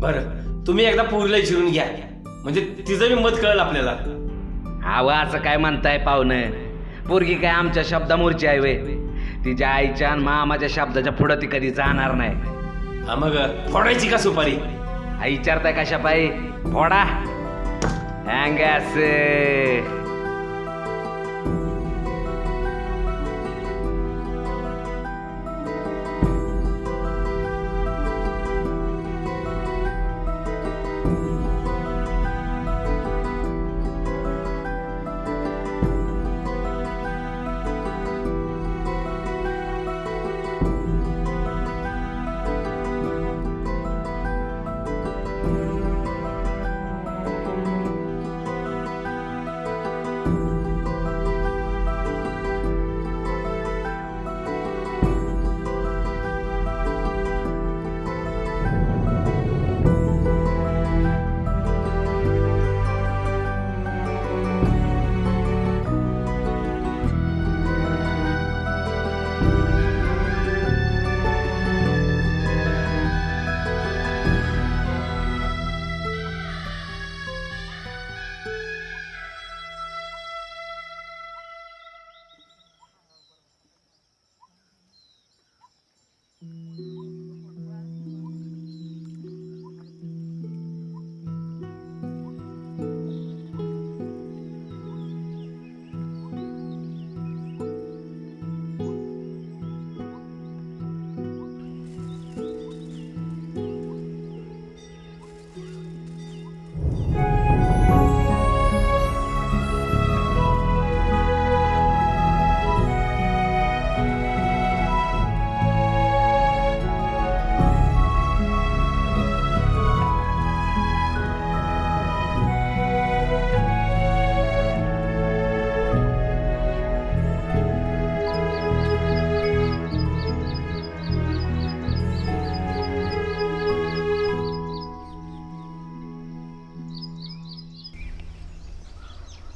बरं तुम्ही एकदा पोरीला विचारून घ्या, म्हणजे तिचं बी मत कळलं आपल्याला. अहो असं काय म्हणताय पाहुणं? पोरगी काय आमच्या शब्दामोरची आहे वे? तिच्या आईच्या आणि मामाच्या शब्दाच्या पुढं ती कधी जाणार नाही. हा मग फोडायची का सुपारी? हा विचारताय कशा पायी? फोडा अंगास.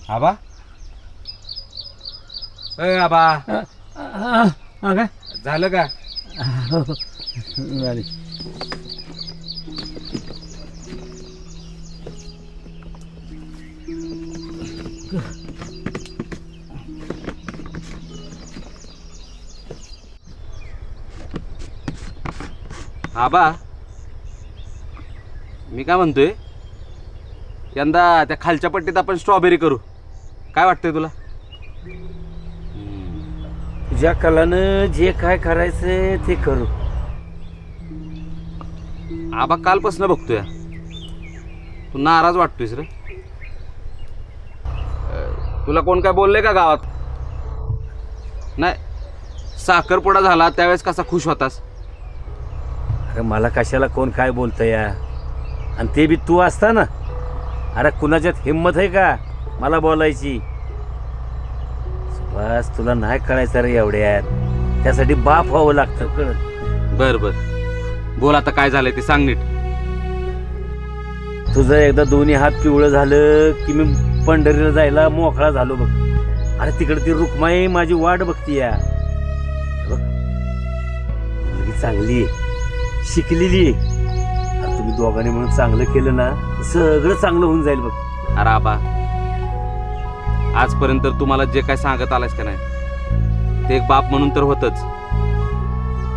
आबा आबा काय झालं का? झाली. आबा मी काय म्हणतोय, यंदा त्या खालच्या पट्टीत आपण स्ट्रॉबेरी करू, काय वाटतंय तुला? तुझ्या कलानं जे काय करायचं ते करू. आबा कालपासून बघतोय तू नाराज वाटतोयस रे. तुला कोण काय बोलले का गावात? नाही, साखरपुडा झाला त्यावेळेस कसा खुश होतास? अरे मला कशाला कोण काय बोलतं या, आणि ते बी तू असता ना. अरे कुणाच्यात हिंमत आहे का मला बोलायची? बस तुला नाही कळायचं रे एवढ्यात, त्यासाठी बाप व्हावं लागतं. कळत? बर बर बोल आता काय झालंय ते सांग नीट. तुझं एकदा दोन्ही हात पिवळं झालं की मी पंढरीला जायला मोकळा झालो बघ. अरे तिकडे ती रुक्माई माझी वाट बघती या. बघ मुलगी चांगली आहे, शिकलेली आहे. तुम्ही दोघांनी म्हणून चांगलं केलं ना, सगळं चांगलं होऊन जाईल बघ. अरे आबा आजपर्यंत तू मला जे काय सांगत आलास का नाही, ते एक बाप म्हणून तर होतच,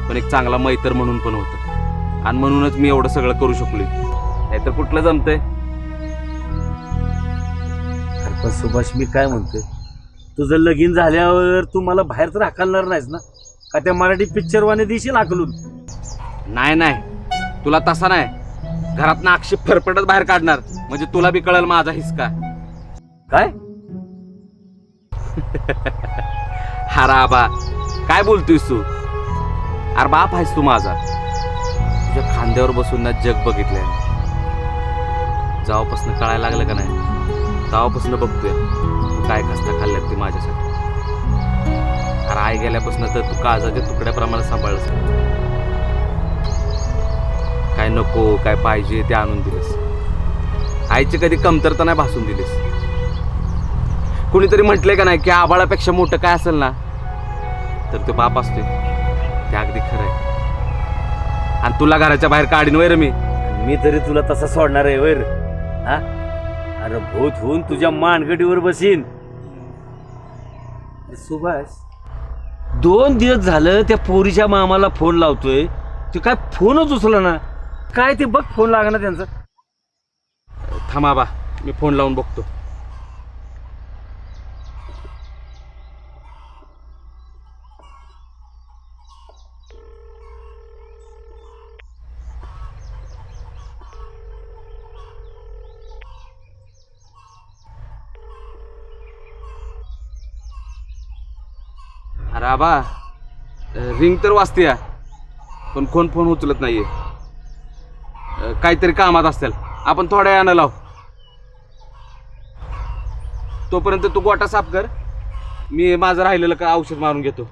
पण एक चांगला मैत्र म्हणून पण होतं. आणि म्हणूनच मी एवढं सगळं करू शकलो, नाहीतर कुठलं जमतंय. अरे पण सुभाष मी काय म्हणतोय, तुझं लगीन झाल्यावर तू मला बाहेर तर हाकलणार नाहीस ना? का त्या मराठी पिक्चरवाने देशील हाकलून? नाही नाही, तुला तसा नाही, घरातनं अक्षी फरफटच बाहेर काढणार, म्हणजे तुला बी कळेल माझा हिसका. काय अरे आबा काय बोलतोयस तू? अरे बाप आहेस तू माझा, तुझ्या खांद्यावर बसून ना जग बघितलंय. जेव्हापासून कळायला लागलं का नाही, तेव्हापासून बघतोय तू काय कष्ट खाल्ल्यात ते माझ्यासाठी. अरे आई गेल्यापासून तर तू काळजाच्या तुकड्याप्रमाणे सांभाळस. काय नको काय पाहिजे ते आणून दिलेस. आईची कधी कमतरता नाही भासून दिलीस. कुणीतरी म्हटलंय का नाही की आबाळापेक्षा मोठं काय असेल ना, तर तो बाप असतोय. ते अगदी खरं आहे. आणि तुला घराच्या बाहेर काढीन वैर मी. मी तरी तुला तसा सोडणार आहे वर. हा अरे भूत होऊन तुझ्या मानगडीवर बसीन. सुभाष 2 दिवस झालं त्या पोरीच्या मामाला फोन लावतोय, ते काय फोनच उचला ना. काय ते बघ फोन लागा ना त्यांचा. थांबा बा, मी फोन लावून बघतो. अरे आबा, रिंग तर वाजते पण कोण फोन उचलत नाहीये. काहीतरी कामात असतील. आपण थोड्या वेळानं लाव. तोपर्यंत तू गोटा साफ कर, मी माझं राहिलेलं का औषध मारून घेतो.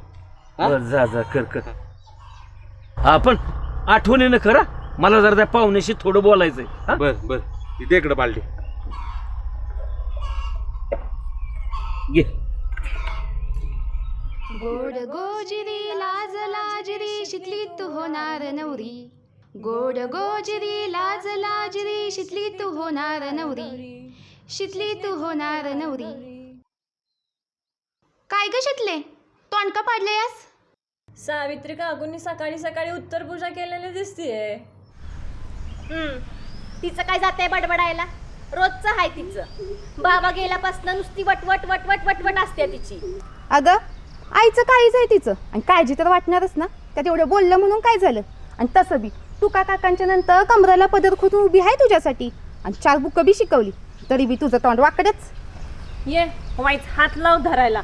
हा? बरं, जा जा कर कर. हा पण आठवणीनं करा, मला जरा त्या पाहुण्याशी थोडं बोलायचंय. हा? बर बर, इथे इकडं बालडी. घे. गोड गोजिरी लाज लाजरी शितली तू होणार नवरी. गोड गोजिरी लाज लाजरी शितली तू होणार नवरी. शितली तू होणार नवरी. काय ग शितले, तोंडका पाडलेस? सावित्री काकूंनी सकाळी सकाळी उत्तर पूजा केलेली दिसतीये. तिचं काय जाते बडबडायला? रोजचं आहे तिचं. बाबा गेल्यापासून नुसती वटवट वटवट वटवट असते तिची. अगं आईचं काळीच आहे तिचं, आणि काळजी तर वाटणारच ना. त्यात एवढं बोललं म्हणून काय झालं? आणि तसं बी तुका काकांच्या नंतर कमराला पदर खोदून उभी आहे तुझ्यासाठी, आणि 4 बुकं बी शिकवली, तरी बी तुझं तोंड वाकडच. ये वाईच हात लाव धरायला.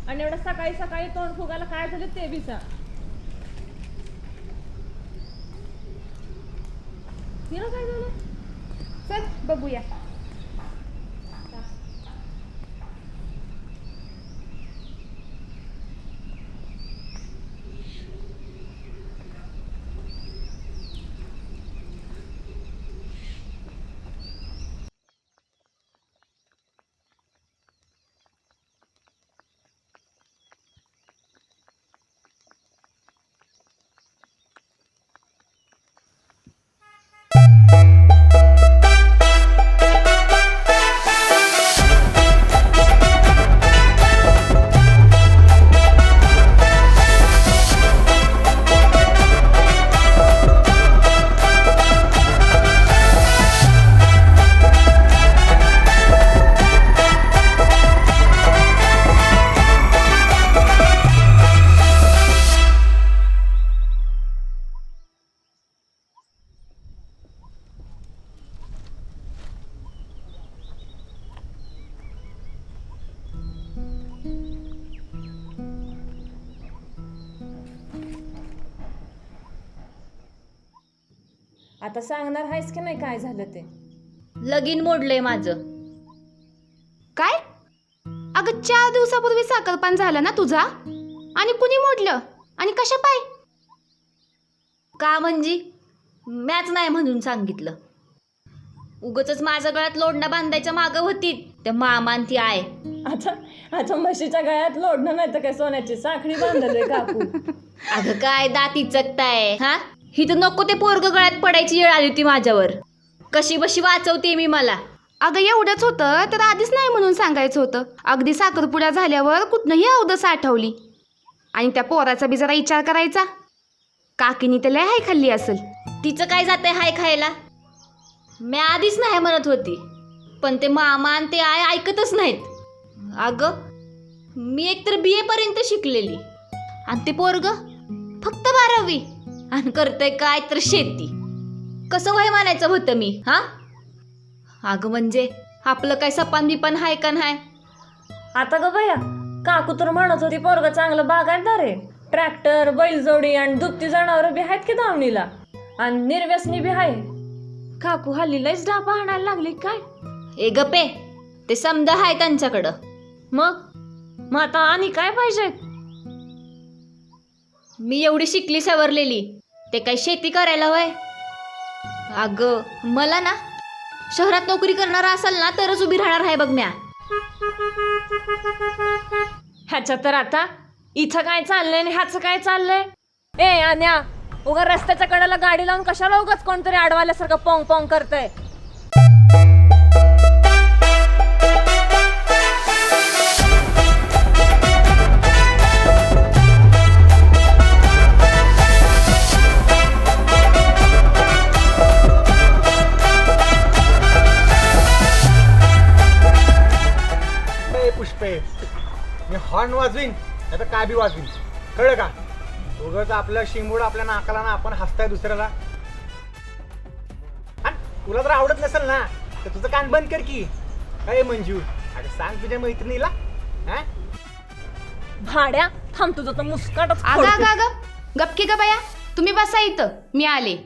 आणि एवढं सकाळी सकाळी तोंड फुगायला काय झालं ते बी सांग. तिला काय झालं? चल बघूया. आता सांगणार आहेस की नाही काय झालं ते? लगीन मोडलंय माझं. काय? अगं 4 दिवसापूर्वी साखरपान झाला ना तुझा, आणि कुणी मोडलं आणि कशा पाय? का म्हणजे मॅच नाही म्हणून सांगितलं. उगच माझ्या गळ्यात लोडणं बांधायच्या मागं होती त्या मामान ती आहे. आता आता म्हशीच्या गळ्यात लोडणं नाही तर काय सोन्याची साखळी बांधलोय काकू. अगं काय दाती चकताय हा. ही तर नको ते पोरग गळ्यात पडायची वेळ आली होती माझ्यावर. कशी बशी वाचवते मी मला. अगं एवढंच होतं तर आधीच नाही म्हणून सांगायचं होतं. अगदी साखरपुडा झाल्यावर कुठनंही अवदस आठवली. आणि त्या पोराचा बी जरा विचार करायचा. काकीनी त्याला हाय खाल्ली असेल. तिचं काय जातंय हाय खायला? मी आधीच नाही म्हणत होती, पण ते मामा आणि ते आय ऐकतच नाहीत. अगं मी एकतर BA पर्यंत शिकलेली, आणि ते पोरग फक्त 12वी, आणि करतंय काय तर शेती. कसं वय म्हणायचं होतं मी हा? अगं म्हणजे आपलं काय सपान बिपान हाय का नाही? आता ग बया, काकू तर म्हणत होती पोरग चांगलं बागायतदार आहे. ट्रॅक्टर, बैलजोडी आणि दुभती जनावर बी आहेत की दावणीला, आणि निर्व्यसनी बी आहे. काकू हल्ली लयच डापा आणायला लागली काय? ए गपे, ते समजा हाय त्यांच्याकडं. मग आता आणि काय पाहिजे? मी एवढी शिकली सवरलेली, ते काय शेती करायला वय? अगं मला ना शहरात नोकरी करणारा असाल ना तरच उभी राहणार आहे बघ म्या. ह्याच्या तर आता इथं काय चाललंय आणि ह्याचं काय चाललंय? ए आन्या, उगा रस्त्याच्या कडेला गाडी लावून कशाला उगाच कोणतरी अडवाल्यासारखं पोंग पोंग करतंय. पुष्पे मी हॉर्न वाजवीन नाही तर काय बी वाजवीन, कळलं का? उगाच आपलं शिंबूड आपल्या नाकाला ना आपण हसताय दुसऱ्याला. आणि तुला जर आवडत नसेल ना तर तुझं कान बंद कर की. काय मंजू, अरे सांग तुझ्या मैत्रिणीला. हा भाड्या थांब, तुझं तर मुस्काटच अगं फोडते. अगं अगं गपकी का बाया, तुम्ही बसा इथं, मी आले.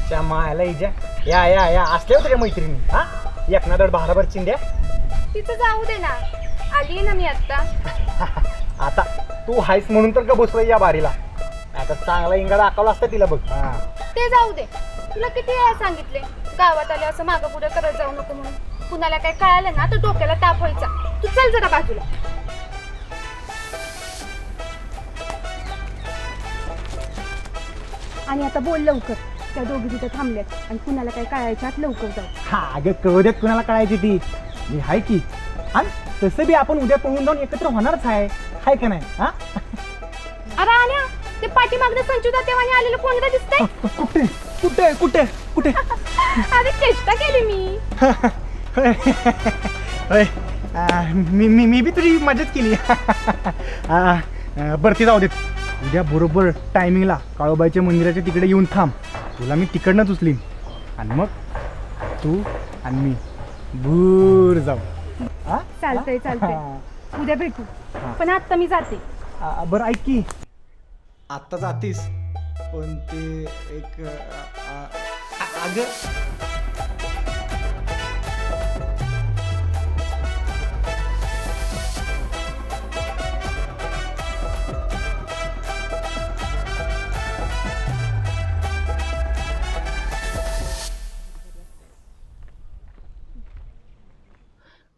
त्या मायला इजा या या या असल्या होत्या मैत्रिणी. हा एक ना दड भाराभर चिंध्या. तिथं जाऊ दे ना, आली ना मी आत्ता. आता तू हायस म्हणून तर का बसलोय या बारीला. आता चांगला इंगा दाखवला असता तिला बघ. हा ते जाऊ दे, तुला किती वेळा सांगितले गावात आले असं मागं पुढे करत जाऊ नको म्हणून. कुणाला काय कळालं ना तर डोक्याला ताप व्हायचा. तू चल जरा बाजूला. आणि आता बोल लवकर, त्या दोघी तिथे थांबल्यात आणि कुणाला काय कळायच्यात लवकर जाऊ. हा अगं कळू देत कुणाला कळायची ती, मी हाय की. आणि तसं बी आपण उद्या पळून जाऊन एकत्र होणारच आहे, हाय का नाही? हा अरे आल्या, ते पाठीमागनं संचुदा तेव्हा आलेलं कोण रे दिसतंय? कुठे कुठे कुठे कुठे? अरे चेष्टा केली मी. होय, मी बी तुझी मदत केली. बरं ती जाऊ देत. उद्या बरोबर टायमिंगला काळोबाईच्या मंदिराच्या तिकडे येऊन थांब. तुला मी तिकडनंच उचलीन आणि मग तू आणि मी भूर जाऊ. हा? चालतंय चालतंय, उद्या भेटू. पण आता मी जाते. बरं ऐक की, आत्ता जातीस पण ते एक अगं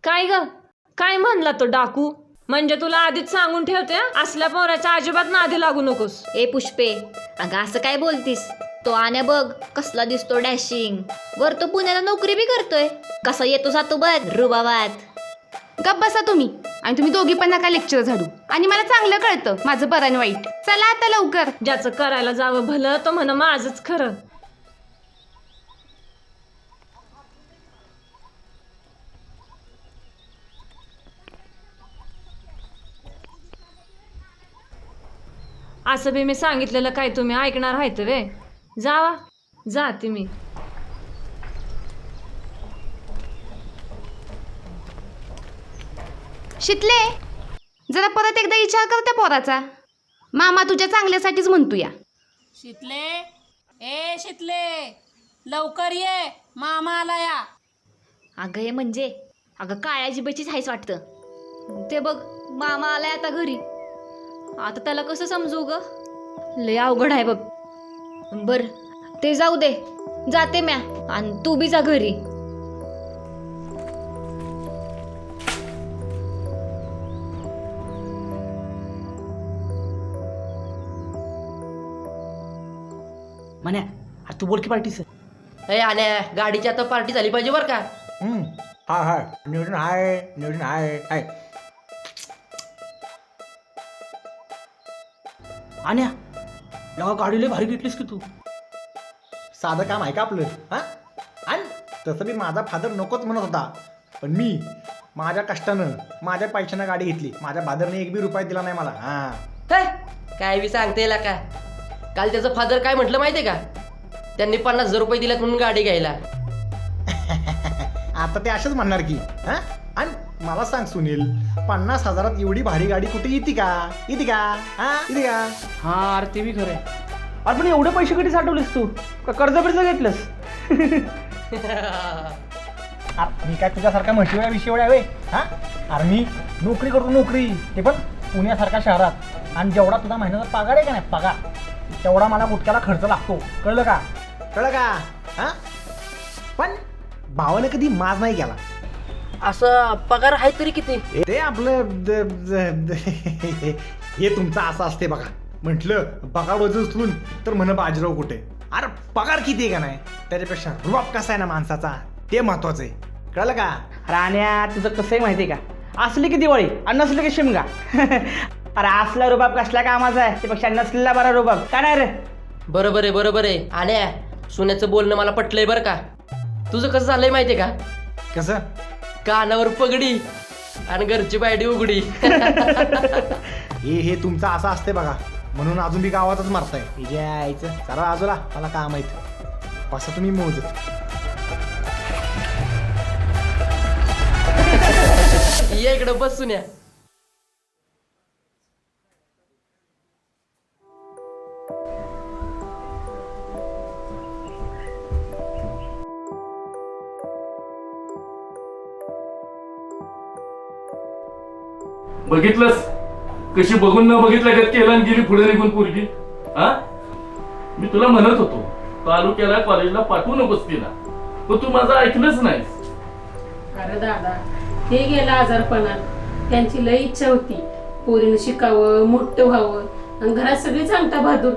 काय ग, काय म्हणला तो डाकू? म्हणजे तुला आधीच सांगून ठेवते हं? असल्या पोराच्या अजिबात नादी लागू नकोस. ए पुष्पे, अगं असं काय बोलतीस? तो आण्या बघ कसला दिसतो डॅशिंग. वर तो पुण्याला नोकरी बी करतोय. कसा येतो जातो बघ रुबाबात. गप बसा तुम्ही, आणि तुम्ही दोघी पण नका लेक्चर झाडू. आणि मला चांगलं कळतं माझं बरं आणि वाईट. चला आता लवकर. ज्याचं करायला जावं भलं तो म्हण माझंच खरं. असं बी मी सांगितलेलं काय तुम्ही ऐकणार आहेत वे? जावा, जाते मी. शितले, जरा परत एकदा विचार कर त्या पोराचा. मामा तुझ्या चांगल्यासाठीच म्हणतो या. शितले, ए शितले, लवकर ये, मामा आला या. अगं हे म्हणजे अगं काळ्या जिबेचीच हायच वाटतं. ते बघ मामा आलाय आता घरी. आता त्याला कसं समजू ग? लय अवघड आहे बघ. बर ते जाऊ दे, जाते म्या. आणि तू बी जा घरी. म्हण्या तू बोल की पार्टीचं. ए आल्या, गाडीची आता पार्टी झाली पाहिजे बरं का. हा हा नियोजन आहे, नियोजन आहे. आण्या, या गाडीला भारी घेतलीस की तू. साधं काम आहे का आपलं? हा आणि तसं बी माझा फादर नकोच म्हणत होता, पण मी माझ्या कष्टानं माझ्या पैशानं गाडी घेतली. माझ्या फादरने एक बी रुपया दिला नाही मला. हा हे, काय बी सांगते का? काल त्याचं फादर काय म्हटलं माहितीये का? त्यांनी 50,000 रुपये दिलेत म्हणून गाडी घ्यायला. आता ते असेच म्हणणार की. हा आणि मला सांग सुनील, 50,000 एवढी भारी गाडी कुठे येते का? येते का? हा येते का? हा अरे ते बी खरं आहे. अरे पण एवढे पैसे कधी साठवलेस तू? का कर्ज बिर्ज घेतलंस? मी काय तुझ्यासारखा म्हशीवळ्या विषयवळ्या वे? हा अरे मी नोकरी करतो, नोकरी, ते पण पुण्यासारख्या शहरात. आणि जेवढा तुझा महिन्याचा पगार आहे का नाही, पगार तेवढा मला गुटक्याला खर्च लागतो. कळलं का? कळलं का? हा पण भावाने कधी माज नाही केला. असं पगार आहे तरी किती? ते आपलं हे तुमचं असं असते बघा. म्हटलं पगार वजन उचलून तर म्हण बाजीराव कुठे. अरे पगार किती आहे का नाही त्याच्यापेक्षा रुबाब कसा आहे ना माणसाचा ते महत्वाचं आहे. कळलं का? राण्या तुझं कसं आहे माहिती आहे का, असली की दिवाळी आणि नसली की शिमगा. अरे असला रुबाब कसल्या कामाचा आहे त्यापेक्षा नसलेला बरा रुबाब का नाही रे. बरोबर आहे. आण्या सोन्याचं बोलणं मला पटलंय बरं का. तुझं कसं झालंय माहितीये का, कसं? कानावर पगडी आणि घरची बायडी उघडी. हे तुमचं असं असते बघा. म्हणून अजून बी गावातच मारताय. हे जे यायचं जरा बाजूला मला काम माहित. असं तुम्ही मोजत ये इकडं बस सुन्या. बघितलंस कशी बघून न बघितलं गत केलं आणि गेली पुढे निघून पोरगी. हा मी तुला म्हणत होतो तालुक्याला कॉलेजला पाठवू नकोस तिला, पण तू माझं ऐकलंच नाहीस. अरे दादा ते गेलं आजारपणात. त्यांची लई इच्छा होती पोरीनं शिकावं मोठं व्हावं आणि घरात सगळी सांगता बहादूर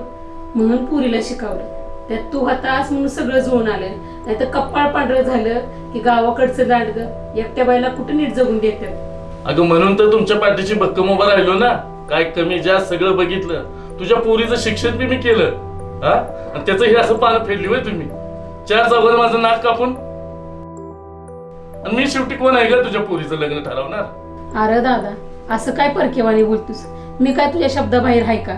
म्हणून पुरीला शिकवलं. त्यात तू होतास म्हणून सगळं जुळून आलं. नाही तर कपाळ पांढरं झालं की गावाकडचं दांडगं एकट्या बाईला कुठं नीट जगून देतात. अगं म्हणून तर तुमच्या पाठीची भक्कम उभा राहिलो ना. काय कमी जास्त सगळं बघितलं. तुझ्या पोरीचं शिक्षण बी मी केलं. हा आणि त्याचं हे असं पानं फेडली होय तुम्ही. 4 चौघात माझं नाक कापून. आणि मी शेवटी कोण आहे का तुझ्या पोरीचं लग्न ठरवणार. अरे दादा असं काय परकेवाणी बोलतोस. मी काय तुझ्या शब्दाबाहेर आहे का.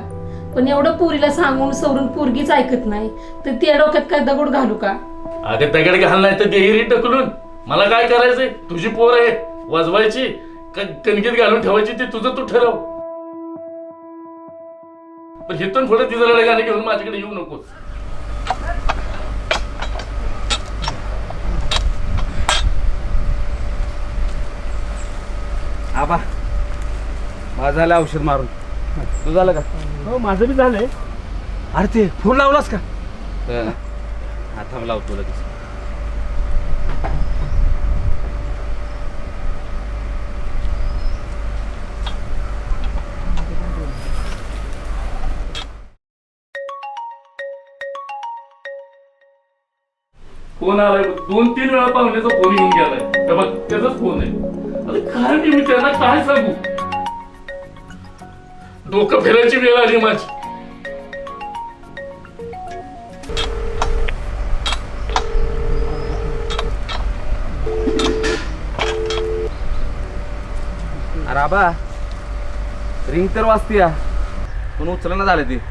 पण एवढं पुरीला सांगून सवरून पोरगीच ऐकत नाही तर त्या डोक्यात काय दगड घालू का. अगं दगड घाल नाही तर देहिरी ढकलून. मला काय करायचंय. तुझी पोर आहे वाजवायची का कणकीत घालून ठेवायची ते तुझं तू ठरव. पण हिथून पुढे तिचं लढे गाणे घेऊन माझ्याकडे येऊ नकोस. आबा माझं झालं औषध मारून. तू झालं का? हो माझं बी झालंय. अरे ते फोन लावलास का? हा थांब लावतो लगेच. फोन आलाय 2-3 वेळा पाहुण्याचा फोन येऊन गेलाय. बघ त्याचाच फोन आहे. अरे काय मी त्यांना काय सांगू. डोकं फिरायची वेळ आली माझी. अरे आबा रिंग तर वाजतीया पण उचलना झालं ते.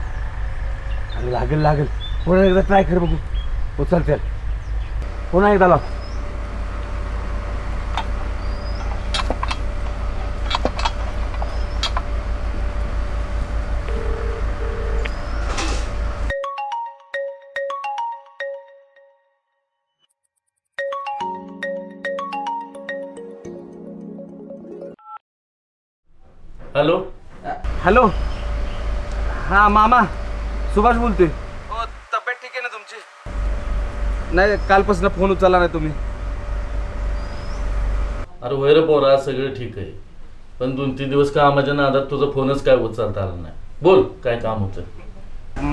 अरे लागेल पुन्हा एकदा ट्राय कर बघू. उचलते पुन्हा एकदा लाव. हॅलो हॅलो हा मामा सुभाष बोलतोय. हो तब्येत ठीक आहे ना तुमची? नाही कालपासून फोन उचलला नाही तुम्ही. अरे वैर पोरा सगळं ठीक आहे पण 2-3 दिवस कामाच्या नादात तुझा फोनच काय उचलता आला नाही. बोल काय काम होतं.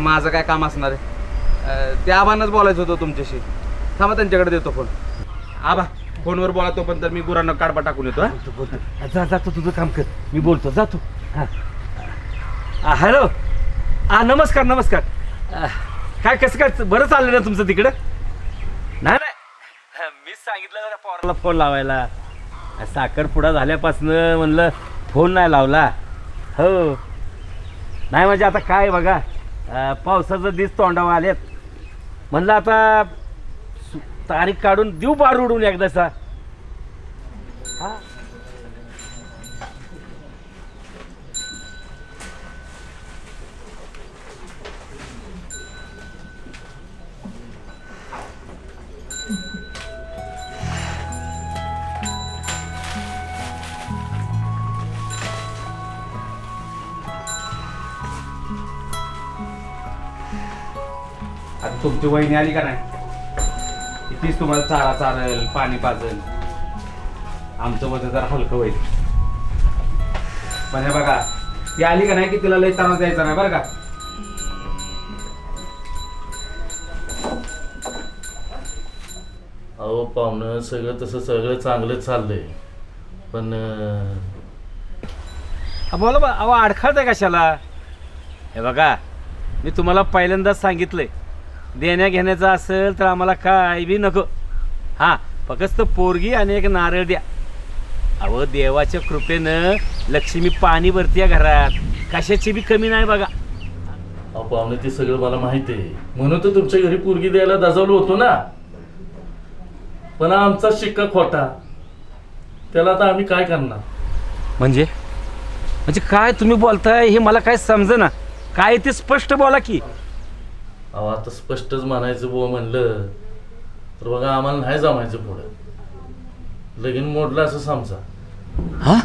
माझं काय काम असणार आहे. त्या आबांनाच बोलायचं होतं तुमच्याशी. थांबा त्यांच्याकडे देतो फोन. आबा फोनवर बोला तो पण तर मी गुरांना काढबा टाकून येतो. बोलतो जातो तुझं काम कर. मी बोलतो जातो. हॅलो नमस्कार. काय कसं काय बरं चाललं ना तुमचं तिकडं? नाही मीच सांगितलं पोराला फोन लावायला. साखरपुडा झाल्यापासनं म्हणलं फोन नाही लावला. हो नाही म्हणजे आता काय बघा पावसाचं दिस तोंडावर आलेत. म्हणलं आता तारीख काढून देऊ बार उडून एकदाचा. हा आता तुमची वहिनी आली का नाही? तीच तुम्हाला चारा चालेल, पाणी पाजेल, आमचं वजन जरा हलकं होईल. पण हे बघा, ती आली का नाही की तिला लई त्रास द्यायचा नाही बरं का. अहो पाहुणं, सगळं तसं सगळं चांगलंच चाललंय, पण बोला बा, अहो अडखळताय कशाला. हे बघा, मी तुम्हाला पहिल्यांदाच सांगितलंय, देण्या घेण्याचं असेल तर आम्हाला काय बी नको. हां, फक्त पोरगी आणि एक नारळ द्या. अहो देवाच्या कृपेनं लक्ष्मी पाणी भरती या घरात, कशाची बी कमी नाही बघा. अहो पाहुणे, ते सगळं मला माहिती आहे, म्हणून तर तुमच्या घरी पोरगी द्यायला दाजावलो होतो ना. पण आमचा शिक्का खोटा, त्याला आता आम्ही काय करणार. म्हणजे काय तुम्ही बोलताय हे मला काय समजेना. काय ते स्पष्ट बोला की. अहो आता स्पष्टच म्हणायचं बुवा म्हणलं तर बघा, आम्हाला नाही जमायचं पुढं. लगीन मोडलं असं समजा. हां,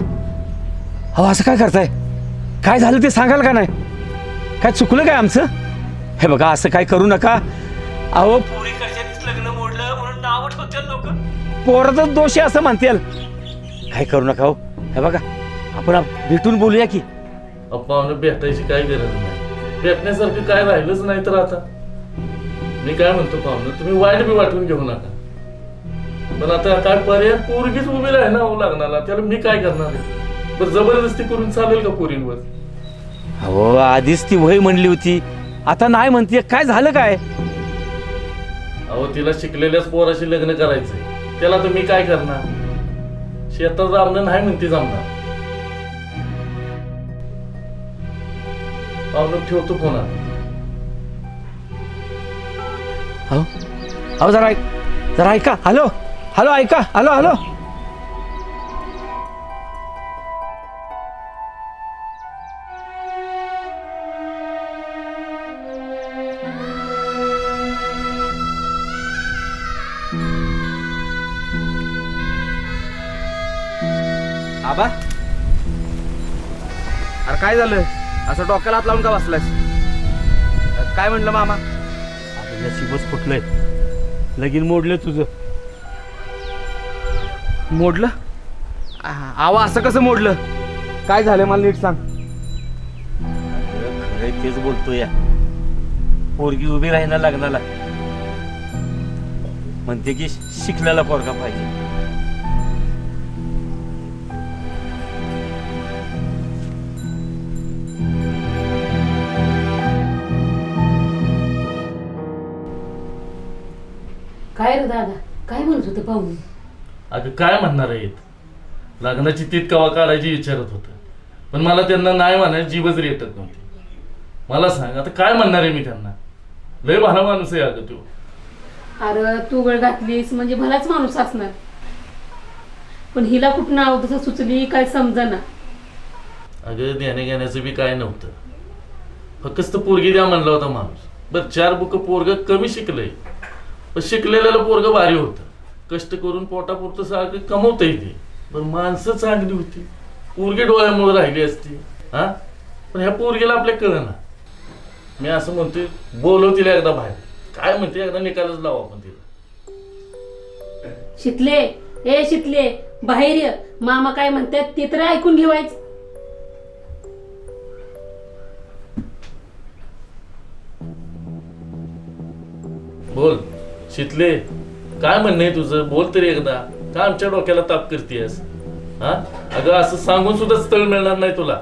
अहो असं काय करताय? काय झालं ते सांगाल का नाही? काय चुकलं काय आमचं? हे बघा, असं काय करू नका. अहो पोरीकडच्याच लग्न मोडलं म्हणून नाव ठेवतील लोक, पोराचाच दोष आहे असं म्हणतील. काय करू नका हो. हे बघा, आपण भेटून बोलूया की. पाहुणे, भेटायची काय गरज नाही, भेटण्यासारखं काय राहिलंच नाही तर आता मी काय म्हणतो पाहुणे, तुम्ही वाईट बी वाटून घेऊ नका. पण आता काय पर्याय, पोरगीच उभी राही ना लग्नाला, त्याला मी काय करणार आहे. बरं जबरदस्ती करून चालेल का पोरींवर? अहो आधीच ती वय म्हणली होती, आता नाही म्हणते. काय झालं काय? अहो तिला शिकलेल्याच पोराशी लग्न करायचंय, त्याला तर मी काय करणार. शेतात राबणं नाही म्हणते जमणार. पाहुणे, ठेवतो फोन. अहो जरा ऐका. हॅलो हॅलो, ऐका. Hello hello. आबा, अरे काय झालं? असं डोक्याला हात लावून का बसलायस? काय म्हणलं मामा? नशीबच फुटलंय, लगीन मोडलं तुझं. मोडलं? आवा असं कसं मोडलं? काय झालं मला नीट सांग. खरं तेच बोलतो या. पोरगी उभी राही ना लग्नाला, म्हणते की शिकलेला पोरगा पाहिजे. काय रे दादा, काय म्हणत होतं पाहुणे? अगं काय म्हणणार आहेत, लग्नाची तीत कवा काढायची विचारत होतं, पण मला त्यांना नाही म्हणायची जीवच रेटत नव्हती. मला सांग आता काय म्हणणार आहे मी त्यांना. लय भाला माणूस आहे अगं तू. अरे तू गळ घातलीस म्हणजे भलाच माणूस असणार, पण हिला कुठं नाव तसं सुचली काय समजना. अगं देण्या घेण्याचं बी काय नव्हतं, फक्त पोरगी द्या म्हणला होता माणूस. बरं 4 बुक पोरग कमी शिकलंय, पण शिकलेलं पोरग भारी होतं, कष्ट करून पोटापुरतं सारखं कमवता येते. पण माणसं चांगली होती, पोरगी डोळ्यामुळे राहिली असती. हा, पण ह्या पोरगीला आपल्या कळना. मी असं म्हणतोय, बोलव तिला एकदा बाहेर, काय म्हणते एकदा निकालच लावा आपण तिला. शितले बाहेर ये, मामा काय म्हणतात ते तरी ऐकून घेवायचं. बोल शितले, काय म्हणणं आहे तुझं? बोल तरी एकदा. का आमच्या डोक्याला ताप करतेस? हा, अगं असं सांगून सुद्धा स्थळ मिळणार नाही तुला.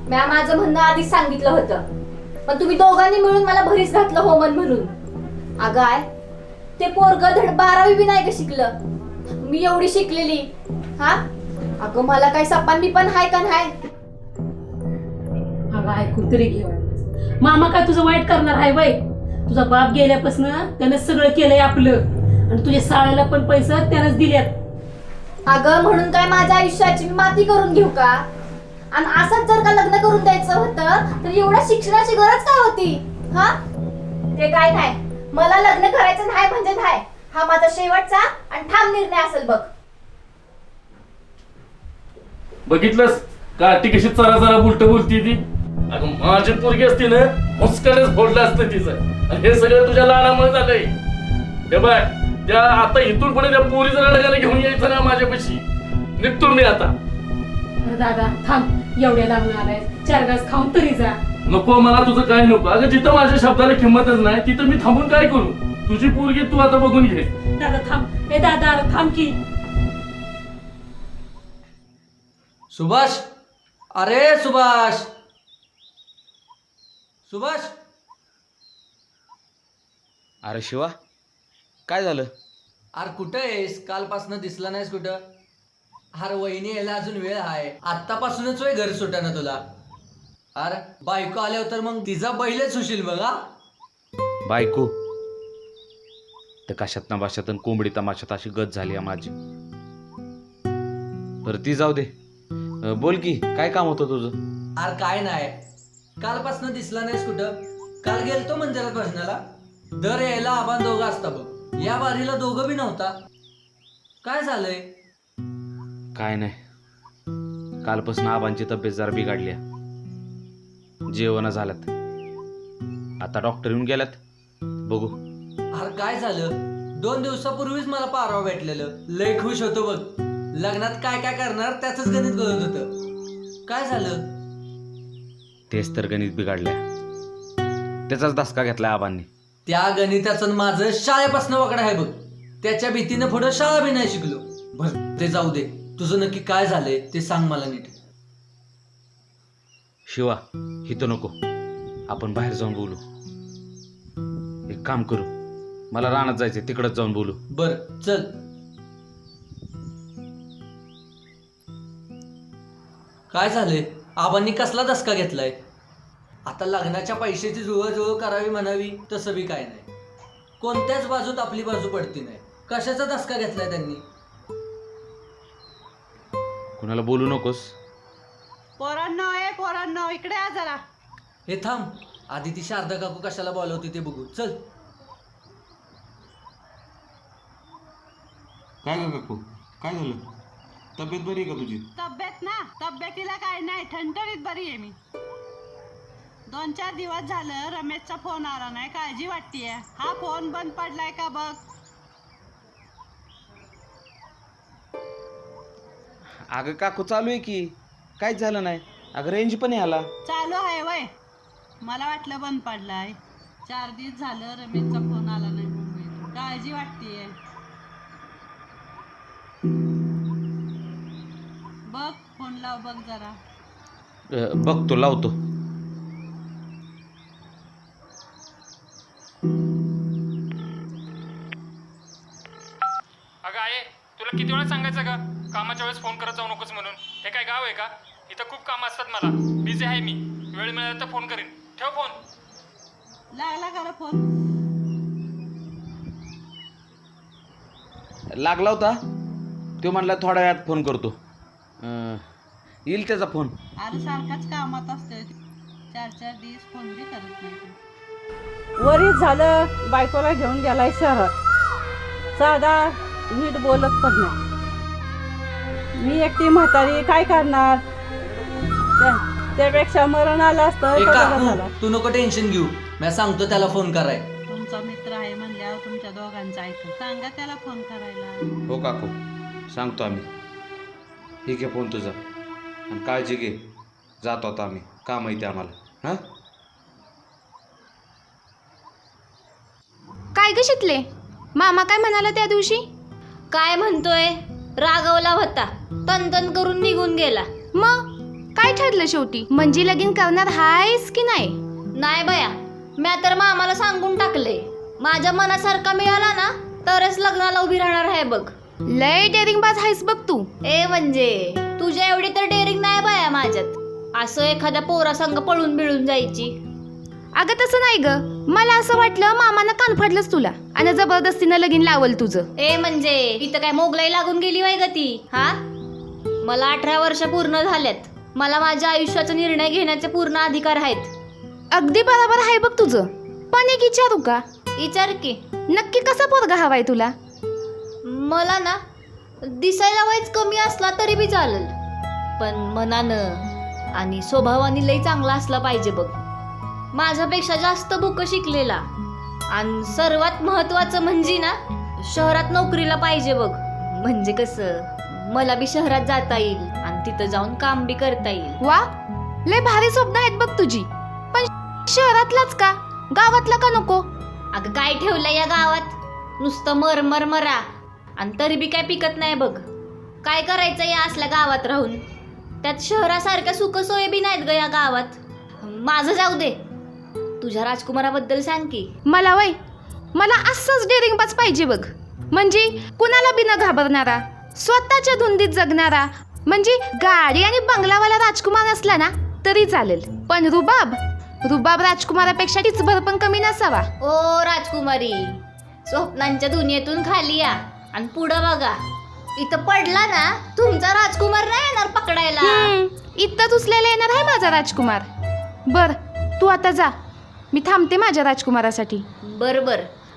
म्या माझं म्हणणं आधीच सांगितलं होतं, पण तुम्ही दोघांनी मिळून मला भरीस घातलं हो म्हणून. अगं आहे ते पोरग धड 12वी बी नाही का शिकलं, मी एवढी शिकलेली. हा, अगं मला काय सपान बिपान हाय का नाही? अगं ऐकून तरी घेवायचं. मामा काय तुझं वाईट करणार आहे बाई? तुझा बाप गेल्यापासून त्यानं सगळं केलंय आपलं, आणि तुझ्या साळ्याला पण पैसा त्यानंच दिल्यात. अगं म्हणून काय माझ्या आयुष्याची माती करून घेऊ का? आणि असंच जर का लग्न करून द्यायचं होतं तर एवढ्या शिक्षणाची गरज काय होती? हा, ते काय नाही, मला लग्न करायचं नाही म्हणजे नाही. हा माझा शेवटचा आणि ठाम निर्णय असेल बघ. बघितलंस का ती कशी चरा चरा उलट बोलती ती? अगं माझी पोरगी असती ना, मुस्कलच फोडलं असतं तिचं. आणि हे सगळं तुझ्या लहानामुळे झालंय. हे बघ, त्या आता इथून पुढे त्या पोरीचं रडगाला घेऊन यायचं ना माझ्यापाशी. निघतो मी आता. अरे दादा थांब, एवढ्या लांबून आलाय, 4 घास खाऊन तरी जा. नको, मला तुझं काय नको. अगं जिथं माझ्या शब्दाला किंमतच नाही तिथं मी थांबून काय करू? तुझी पोरगी तू आता बघून घे. दादा थांब, ए दादा अरे थांब की. सुभाष, अरे सुभाष, सुभाष. अरे शिवा, काय झालं? अरे कुठं आहेस? कालपासनं दिसला नाहीस कुठं. अरे वहिनी यायला अजून वेळ आहे. आत्तापासूनच वय घर सुटा ना तुला. अरे बायको आल्यावर तर मग तिचा बैलच होशील बघा. बायको तर कशात ना भाषातून कोंबडी तमाशात अशी गत झाली आहे माझी. बरं ती जाऊ दे, बोल की काय काम होतं तुझं? अरे काय नाही, कालपासनं दिसला नाहीस कुठं. काल गेलतो मंदिरात भजनाला. दर यायला आबान दोघं असता बघ. या बारीला दोघं बी नव्हता. काय झालंय? काय नाही, कालपासून आबांची तब्येत जरा बिघडली. जेवण झाल्यात, आता डॉक्टर येऊन गेल्यात, बघू. अरे काय झालं? 2 दिवसापूर्वीच मला पारवा भेटलेलं. लय खुश होतो बघ. लग्नात काय काय करणार त्याच गणित करत होतं. काय झालं? तेच तर गणित बिघडल्या, त्याचाच धसका घेतलाय आबांनी. त्या गणिताचं माझं शाळेपासून वाकडं आहे बघ. त्याच्या भीतीनं पुढं शाळा बी नाही शिकलो. बरं ते जाऊ दे, तुझं नक्की काय झालंय ते सांग मला नीट. शिवा, इथं नको, आपण बाहेर जाऊन बोलू. एक काम करू, मला रानात जायचंय, तिकडच जाऊन बोलू. बर चल. काय झालंय? आबांनी कसला धसका घेतलाय? आता लग्नाच्या पैशाची जुळवाजुळव करावी म्हणावी तसं बी काय नाही. कोणत्याच बाजूत आपली बाजू पडती नाही. कशाचा धसका घेतलाय त्यांनी? कुणाला बोलू नकोस. पोरांनो इकडे या जरा. हे थांब, आधी ती शारदा काकू कशाला बोलवते ते बघू. चल. काय ग काकू, काय झालं? तब्येत बरी का तुझी? तब्येतीला काय नाही, ठणठणीत बरी आहे मी. 2-4 दिवस झालं रमेशचा फोन आला नाही, काळजी वाटतीये. हा फोन बंद पडलाय का बघ. अगं काकू चालू आहे की, काहीच झालं नाही. अगं रेंज पण आला. चालू आहे वय. मला वाटलं बंद पडलाय. 4 दिवस झालं रमेशचा फोन आला नाही मुंबईत, काळजी वाटतीये. बघ फोन लाव बघ जरा. बघतो, लावतो. अगं आहे, तुला किती वेळा सांगायचं का कामाच्या वेळेस फोन करत जाऊ नकोस म्हणून? हे काय गाव आहे का? इथं खूप काम असतात मला. बिझी आहे मी. वेळ मिळाला तर फोन करीन. ठेव फोन. लागला का फोन? लागला होता, तो म्हणला थोड्या वेळात फोन करतो. येईल त्याचा फोन. अरे सारखाच कामात असतोय. 4-4 दिवस फोन बी करत नाही. वरीच झालं, बायकोला घेऊन गेलाय शहरात. साधा नीट बोलत पण नाही. मी एकटी म्हातारी काय करणार? त्यापेक्षा मरण आलं असतं ए तर बरं काकू, झालं. तू नको टेन्शन घेऊ. मी सांगतो त्याला फोन कराय. तुमचा मित्र आहे म्हणल्यावर तुमच्या दोघांचं ऐकून सांगा त्याला फोन करायला. हो काकू, सांगतो आम्ही. ठीक आहे, फोन तुझा. आणि काळजी घे, जातो आता आम्ही. काम आहे ते आम्हाला. हां, काय ग शितले, मामा काय म्हणाला त्या दिवशी? काय म्हणतोय? रागवला होता, तनतन करून निघून गेला. मग काय ठरलं शेवटी? म्हणजे लगीन करणार हायस की नाही? नाही बया, म्या तर मामाला सांगून टाकले, माझ्या मनासारखा मिळाला ना तरच लग्नाला उभी राहणार आहे बघ. लय डेअरिंग बाज आहेस बघ तू. ए म्हणजे तुझ्या एवढी तर डेअरिंग नाही बाया माझ्यात. असं एखाद्या पोरासंग पळून बिळून जायची. अगं तसं नाही ग, मला असं वाटलं मामानं कान फाडलंच तुला आणि जबरदस्तीनं लगीन लावल तुझं. ए म्हणजे इथं काय मोगलाई लागून गेली वय ग ती? हा, मला 18 वर्ष पूर्ण झाल्यात. मला माझ्या आयुष्याचा निर्णय घेण्याचे पूर्ण अधिकार आहेत. अगदी बरोबर आहे बघ तुझं. पण एक विचारू का? विचार की. नक्की कसा पोरगा हवाय तुला? मला ना दिसायला वयच कमी असला तरी बी चालेल, पण मनानं आणि स्वभावाने लई चांगला असला पाहिजे बघ. माझ्यापेक्षा जास्त बुक शिकलेला आणि सर्वात महत्वाचं म्हणजे ना शहरात नोकरीला पाहिजे बघ. म्हणजे कसं मला बी शहरात जाता येईल आणि तिथं जाऊन काम बी करता येईल. वा, लय भारी स्वप्न आहेत बघ तुझी. पण शहरातलाच का, गावातला का नको? अगं काय ठेवलंय या गावात? नुसतं मर मरा आणि तरी बी काय पिकत नाही बघ. काय करायचं या असल्या गावात राहून? त्यात शहरासारख्या सुखसोयी बी नाहीत ग या गावात. माझं जाऊ दे, तुझ्या राजकुमाराबद्दल सांग की. मला मला असंच डेअरिंगबाज पाहिजे बघ. म्हणजे कुणाला बी न घाबरणारा, स्वतःच्या धुंदीत जगणारा. म्हणजे गाडी आणि बंगलावाला राजकुमार असला ना तरी चालेल, पण रुबाब राजकुमारापेक्षा टिचभर पण कमी नसावा. ओ राजकुमारी, स्वप्नांच्या दुनियेतून खाली या आणि पुढं बघा. इथं पडला ना तुमचा राजकुमार नाही येणार पकडायला. इथं उचलायला येणार आहे माझा राजकुमार. बर, तू आता जा, मी थांबते माझ्या राजकुमारासाठी. बर,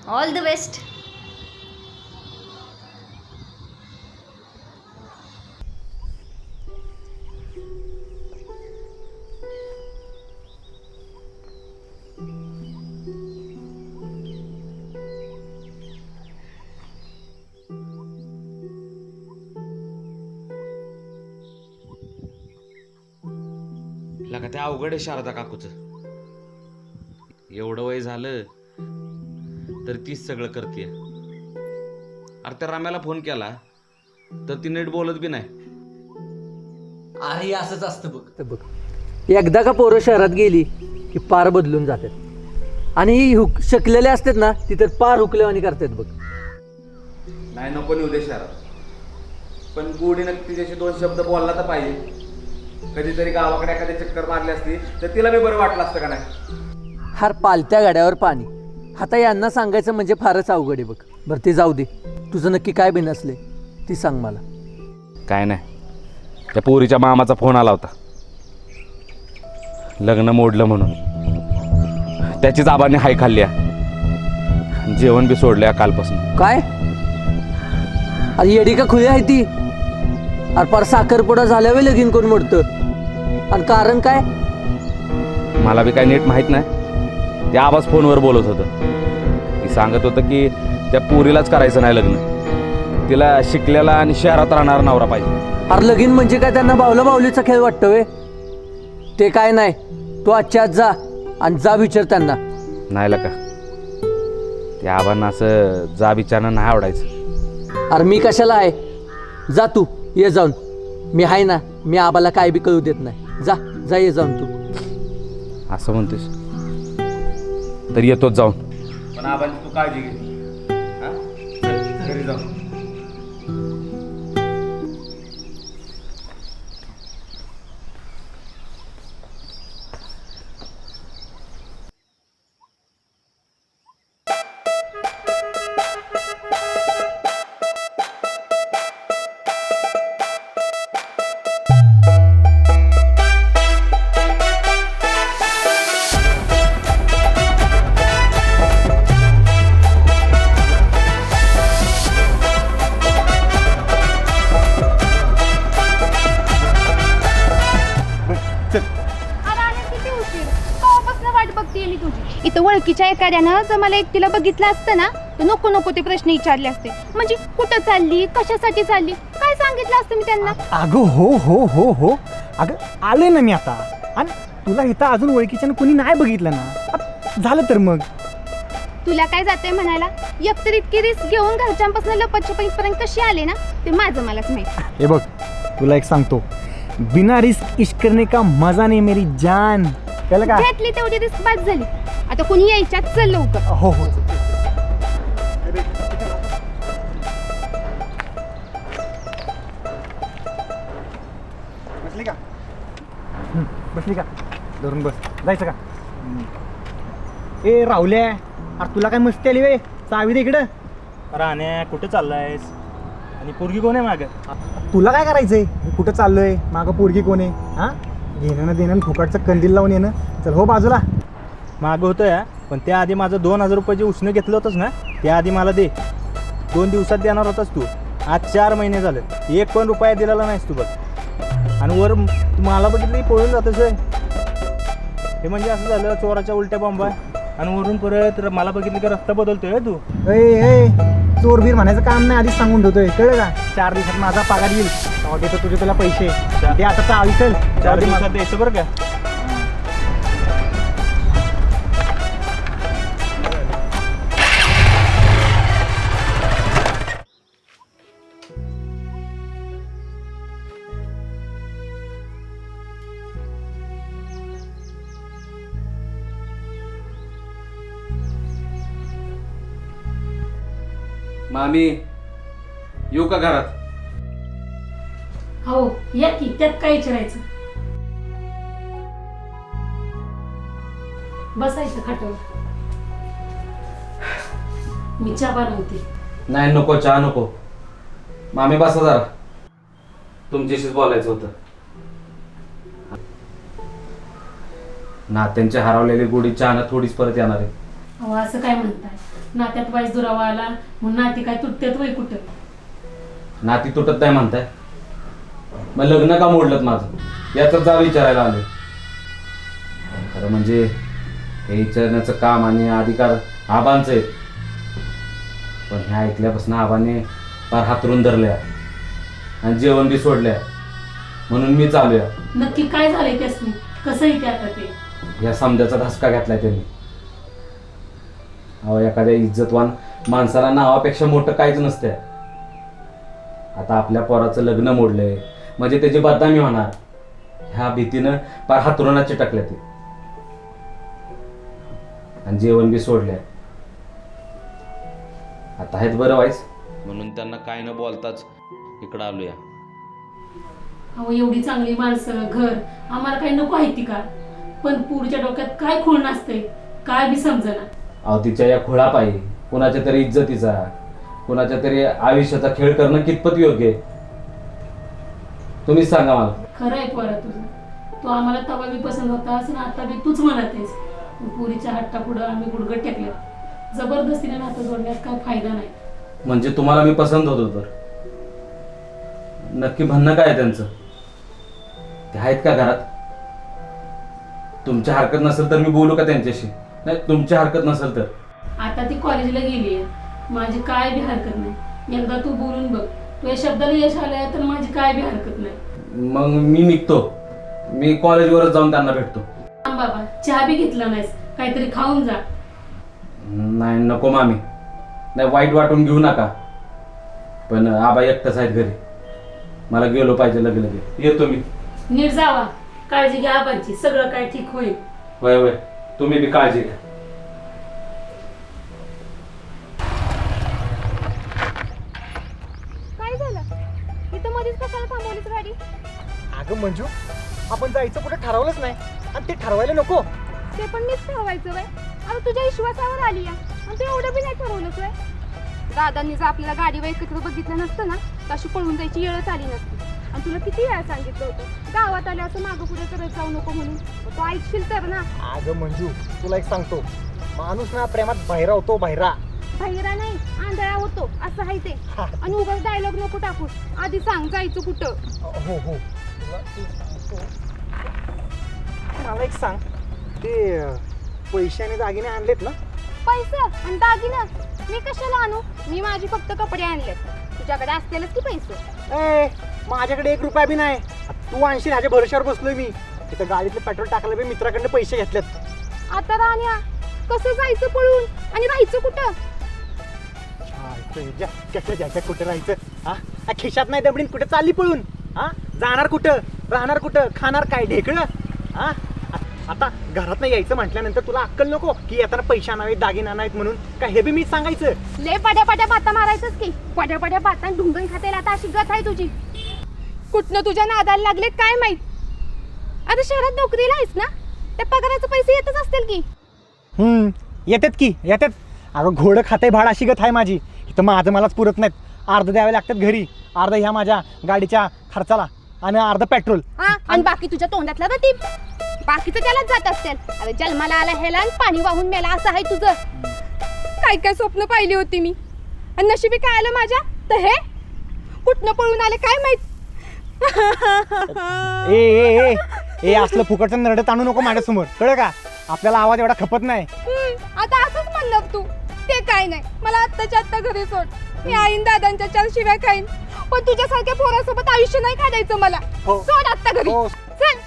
ऑल द बेस्ट. लगा ते अवघड आहे शारदा काकूच. एवढं वय झालं तर तीच सगळं करते. अरे त्या रम्याला फोन केला तर ती नीट बोलत बी नाही. अरे असंच असतं बघ. एकदा का पोरं शहरात गेली की पार बदलून जातात. आणि शकलेले असतात ना ती तर पार हुकलेवानी करतात बघ. नाही नको येऊ दे शहरात, पण गोडीनं तिच्याशी 2 शब्द बोलला तर पाहिजे. कधीतरी गावाकडे एखादी चक्कर मारली असती तर तिला बी बरं वाटलं असतं का नाही. हार पालत्या गाड्यावर पाणी. आता यांना सांगायचं म्हणजे फारच अवघड आहे बघ. बरं ते जाऊ दे, तुझं नक्की काय बिनसले ती सांग मला. काय नाही, त्या पोरीच्या मामाचा फोन आला होता लग्न मोडलं म्हणून. त्याचीच आबाने हाय खाल्ल्या, जेवण बी सोडल्या कालपासून. काय अरे येडी का खुली आहे ती? अरे पार साखरपुडा झाल्यावर लगीन कोण मोडतं? आणि कारण काय? मला बी काय नीट माहीत नाही. ते आवाज फोनवर बोलत होतं. ती सांगत होतं की त्या पोरीलाच करायचं नाही लग्न, तिला शिकलेला आणि शहरात राहणारा नवरा पाहिजे. अरे लगीन म्हणजे काय त्यांना बावलीचा खेळ वाटतं वे? ते काय नाही, तू आजच्या आज जा आणि जा विचार त्यांना. नाही लका, त्या आबांना असं जा विचारणं नाही आवडायचं. अरे मी कशाला आहे, जा तू ये जाऊन. मी आहे ना, मी आबाला काय बी कळू देत नाही. जा ये जाऊन तू. असं म्हणतेस तर येतोच जाऊन. पण आबांची तू काळजी घे. घरी जाऊ. इथं ओळखीच्या एखाद्यानं जर मला एकटीला बघितलं असतं ना तर नको ते प्रश्न विचारले असते. म्हणजे कुठं चालली, कशासाठी चालली, काय सांगितलं असतं मी त्यांना. अगं हो अगं आले ना मी आता. आणि तुला इथं अजून ओळखीच्यानं कोणी नाही बघितलं ना, झालं तर मग तुला काय जाते म्हणायला. एकतर इतकी रिस्क घेऊन घरच्यांपासून लपतछपईपर्यंत कशी आले ना ते माझं मलाच माहिती. हे बघ, तुला एक सांगतो, बिना रिस्क इश्क करने का मजा नाही मेरी जान. कळलं का? घेतली तेवढी रिस्क बाद झाली. आता कोणी यायच्यात चल लवकर. हो बसली का धरून बस. जायचं का? ए राहुल्या, अरे तुला काय मस्ती आली वे? चावी दे इकडं. राण्या कुठं चाललायस? आणि पोरगी कोण आहे मागं? तुला काय करायचंय? कुठं चाललोय, मागं पोरगी कोण आहे? हा, घेणं देणं फुकटचं कंदील लावून येणं. चल हो बाजूला. मागं होतं या, पण त्याआधी माझं 2000 रुपये जे उसनं घेतलं होतंस ना त्याआधी मला दे. 2 दिवसात देणार होतास तू. आज 4 महिने झाले, 1 पण रुपया दिलेला नाहीस तू बघ. आणि वर तू मला बघितलं की पळून जातोस. हे म्हणजे असं झालं चोराच्या उलट्या बॉम्बा. आणि वरून परत मला बघितलं की रस्ता बदलतोय तू. ए चोर बीर म्हणायचं काम नाही, आधीच सांगून ठेवतोय, कळलं का? 4 दिवसात माझा पगार येईल, तेव्हा देतो तुझे तुला पैसे. ते आता चावी चल, 4 दिवसात द्यायचं बरं का. मामी येऊ का घरात? हो या की, त्यात काय विचारायचं. बसायचं खाटावर, मी चहा बनवते. नाही नको, चहा नको. मामी बसा जरा, तुमच्याशीच बोलायचं होतं. नात्यांची हरवलेली गोडी चहानं थोडीच परत येणार आहे. अहो असं काय म्हणताय, नात्यात वाईस दुरावा आला म्हणून नाती काय तुटत्यात वय कुठं. नाती तुटत नाही म्हणताय, मग लग्न का मोडलं माझं याचा जा विचारायला आले. खरं म्हणजे हे विचारण्याचं काम आणि अधिकार आबांचं आहे, पण हे ऐकल्यापासून आबाने फार हातरून धरल्या आणि जेवण बी सोडल्या, म्हणून मी चालूया. नक्की काय झालंय त्यासनी, कसं येते आता ते. या समजाचा धसका घेतलाय त्यांनी. अहो एखाद्या इज्जतवान माणसाला नावापेक्षा मोठं काहीच नसतंय. आता आपल्या पोराचं लग्न मोडलंय म्हणजे त्याची बदनामी होणार, ह्या भीतीनं पार हातरुणात चिटकल्या ते, आणि जेवण बी सोडलंय. आता आहेत बरं वाईस, म्हणून त्यांना काय न बोलताच इकडं आलोया. अहो एवढी चांगली माणसं, घर आम्हाला काही नको आहे ती का, पण पुढच्या डोक्यात काय खूळ नसते काय बी समजना. अहो तिच्या या खुळापायी कुणाच्या तरी इज्जतीचा, कुणाच्या तरी आयुष्याचा खेळ करणं कितपत योग्य आहे तुम्हीच सांगा मला. खरं आहे पोरा तुझं, तू आम्हाला तवा बी पसंत होता असं आता बी तूच म्हणत आहेस. पुरीच्या हट्टा पुढं आम्ही गुडगट टेकल्या, जबरदस्तीने नातं जोडण्यात काय फायदा नाही. म्हणजे तुम्हाला मी पसंत होतो तर नक्की म्हणणं काय आहे त्यांचं? ते आहेत का घरात? तुमच्या हरकत नसेल तर मी बोलू का त्यांच्याशी? नाही तुमची हरकत नसेल तर. आता ती कॉलेजला गेली आहे, माझी काय बी हरकत नाही. एकदा तू बोलून बघ, तुझ्या शब्दाला यश आलंय तर माझी काय बी हरकत नाही. मग मी निघतो, मी कॉलेजवरच जाऊन त्यांना भेटतो. थांब बाबा, चहा बी घेतला नाहीस, काहीतरी खाऊन जा. नाही नको मामी, नाही वाईट वाटून घेऊ नका, पण आबा एकटाच आहेत घरी, मला गेलो पाहिजे लगे लगे. येतो मी. नीट जावा, काळजी घ्या आबांची, सगळं काय ठीक होईल. वय वय, तुम्ही बी काळजी घ्या. काय झालं इथं मध्येच कशाला थांबवलीच गाडी? अगं मंजू, आपण जायचं कुठे ठरवलंच नाही, आणि ते ठरवायला नको. ते पण मीच ठरवायचं वय. आता तुझ्या विश्वासावर आली आहे आणि तू एवढं बी नाही ठरवलंच वय. दादांनी जर आपल्याला गाडीवर एकत्र बघितलं नसतं ना, तशी पळून जायची वेळच आली नसती. आणि तुला किती वेळा सांगितलं होतं गावात आले असं मागं पुढे करत जाऊ नको म्हणून, तू ऐकशील तर ना. अगं मंजू, तुला एक सांगतो, माणूस ना प्रेमात बहिरा होतो, बहिरा. बहिरा नाही, आंधळा होतो असं आहे ते. आणि उगाच डायलॉग नको टाकूस, आधी सांग जायचं कुठं. हो हो, मला एक सांग, ते पैसे आणि दागिने आणलेत ना? पैसे आणि दागिना मी कशाला आणू? मी माझी फक्त कपडे आणलेत, तुझ्याकडे असतीलच की पैसे. ए, माझ्याकडे 1 रुपया बी नाही. तू आणशील ह्याच्या भरोश्यावर बसलोय मी. तिथं गाडीतलं पेट्रोल टाकलं बी मित्राकडनं पैसे घेतलेत. आता राण्या कसं जायचं पळून आणि राहायचं कुठं? कुठं राहायचं? हा, खिशात नाही दबडीन कुठे चालली पळून? हा, जाणार कुठं, राहणार कुठं, खाणार काय ढेकळं? हा, आता घरात नाही यायचं म्हटल्यानंतर तुला अक्कल नको की येताना पैसे आणावेत, दागिने आणावेत म्हणून? काय हे बी मीच सांगायचं? ले पड्या पड्या बाता मारायचंच की, पड्या पड्या बाता ढुंगण खातेला. आता अशी गत आहे तुझी, कुठनं तुझ्या नादाला लागले काय माहित. आता शहरात नोकरीला आहेस ना, त्या पगाराचे पैसे येतच असतील की. येतात की येतात. अगं घोडं खाते भाड अशी गत आहे माझी. इथं माझं मलाच पुरत नाहीत, अर्ध द्यावे लागतात घरी, अर्ध ह्या माझ्या गाडीच्या खर्चाला आणि अर्ध पेट्रोल. हा, आणि बाकी तुझ्या तोंडातला तर ती बाकीचं त्यालाच जात असतील. अरे जन्माला आला ह्याला आणि पाणी वाहून मेला असं आहे तुझं. काय काय स्वप्न पाहिली होती मी, आणि नशिबी काय आलं माझ्या, तर हे कुठनं पळून आले काय माहित. ए ए ए ए असलं फुकटचं नरडत आणू नको माझ्यासमोर, कळलं का? आपल्याला आवाज एवढा खपत नाही. आता असंच म्हणणार तू. ते काय नाही, मला आत्ताच्या आत्ता घरी सोड. मी आईन दादांच्या 4 शिव्या खाईन, पण तुझ्यासारख्या पोरासोबत आयुष्य नाही काढायचं मला. हो. सोड आत्ता घरी. हो. चल.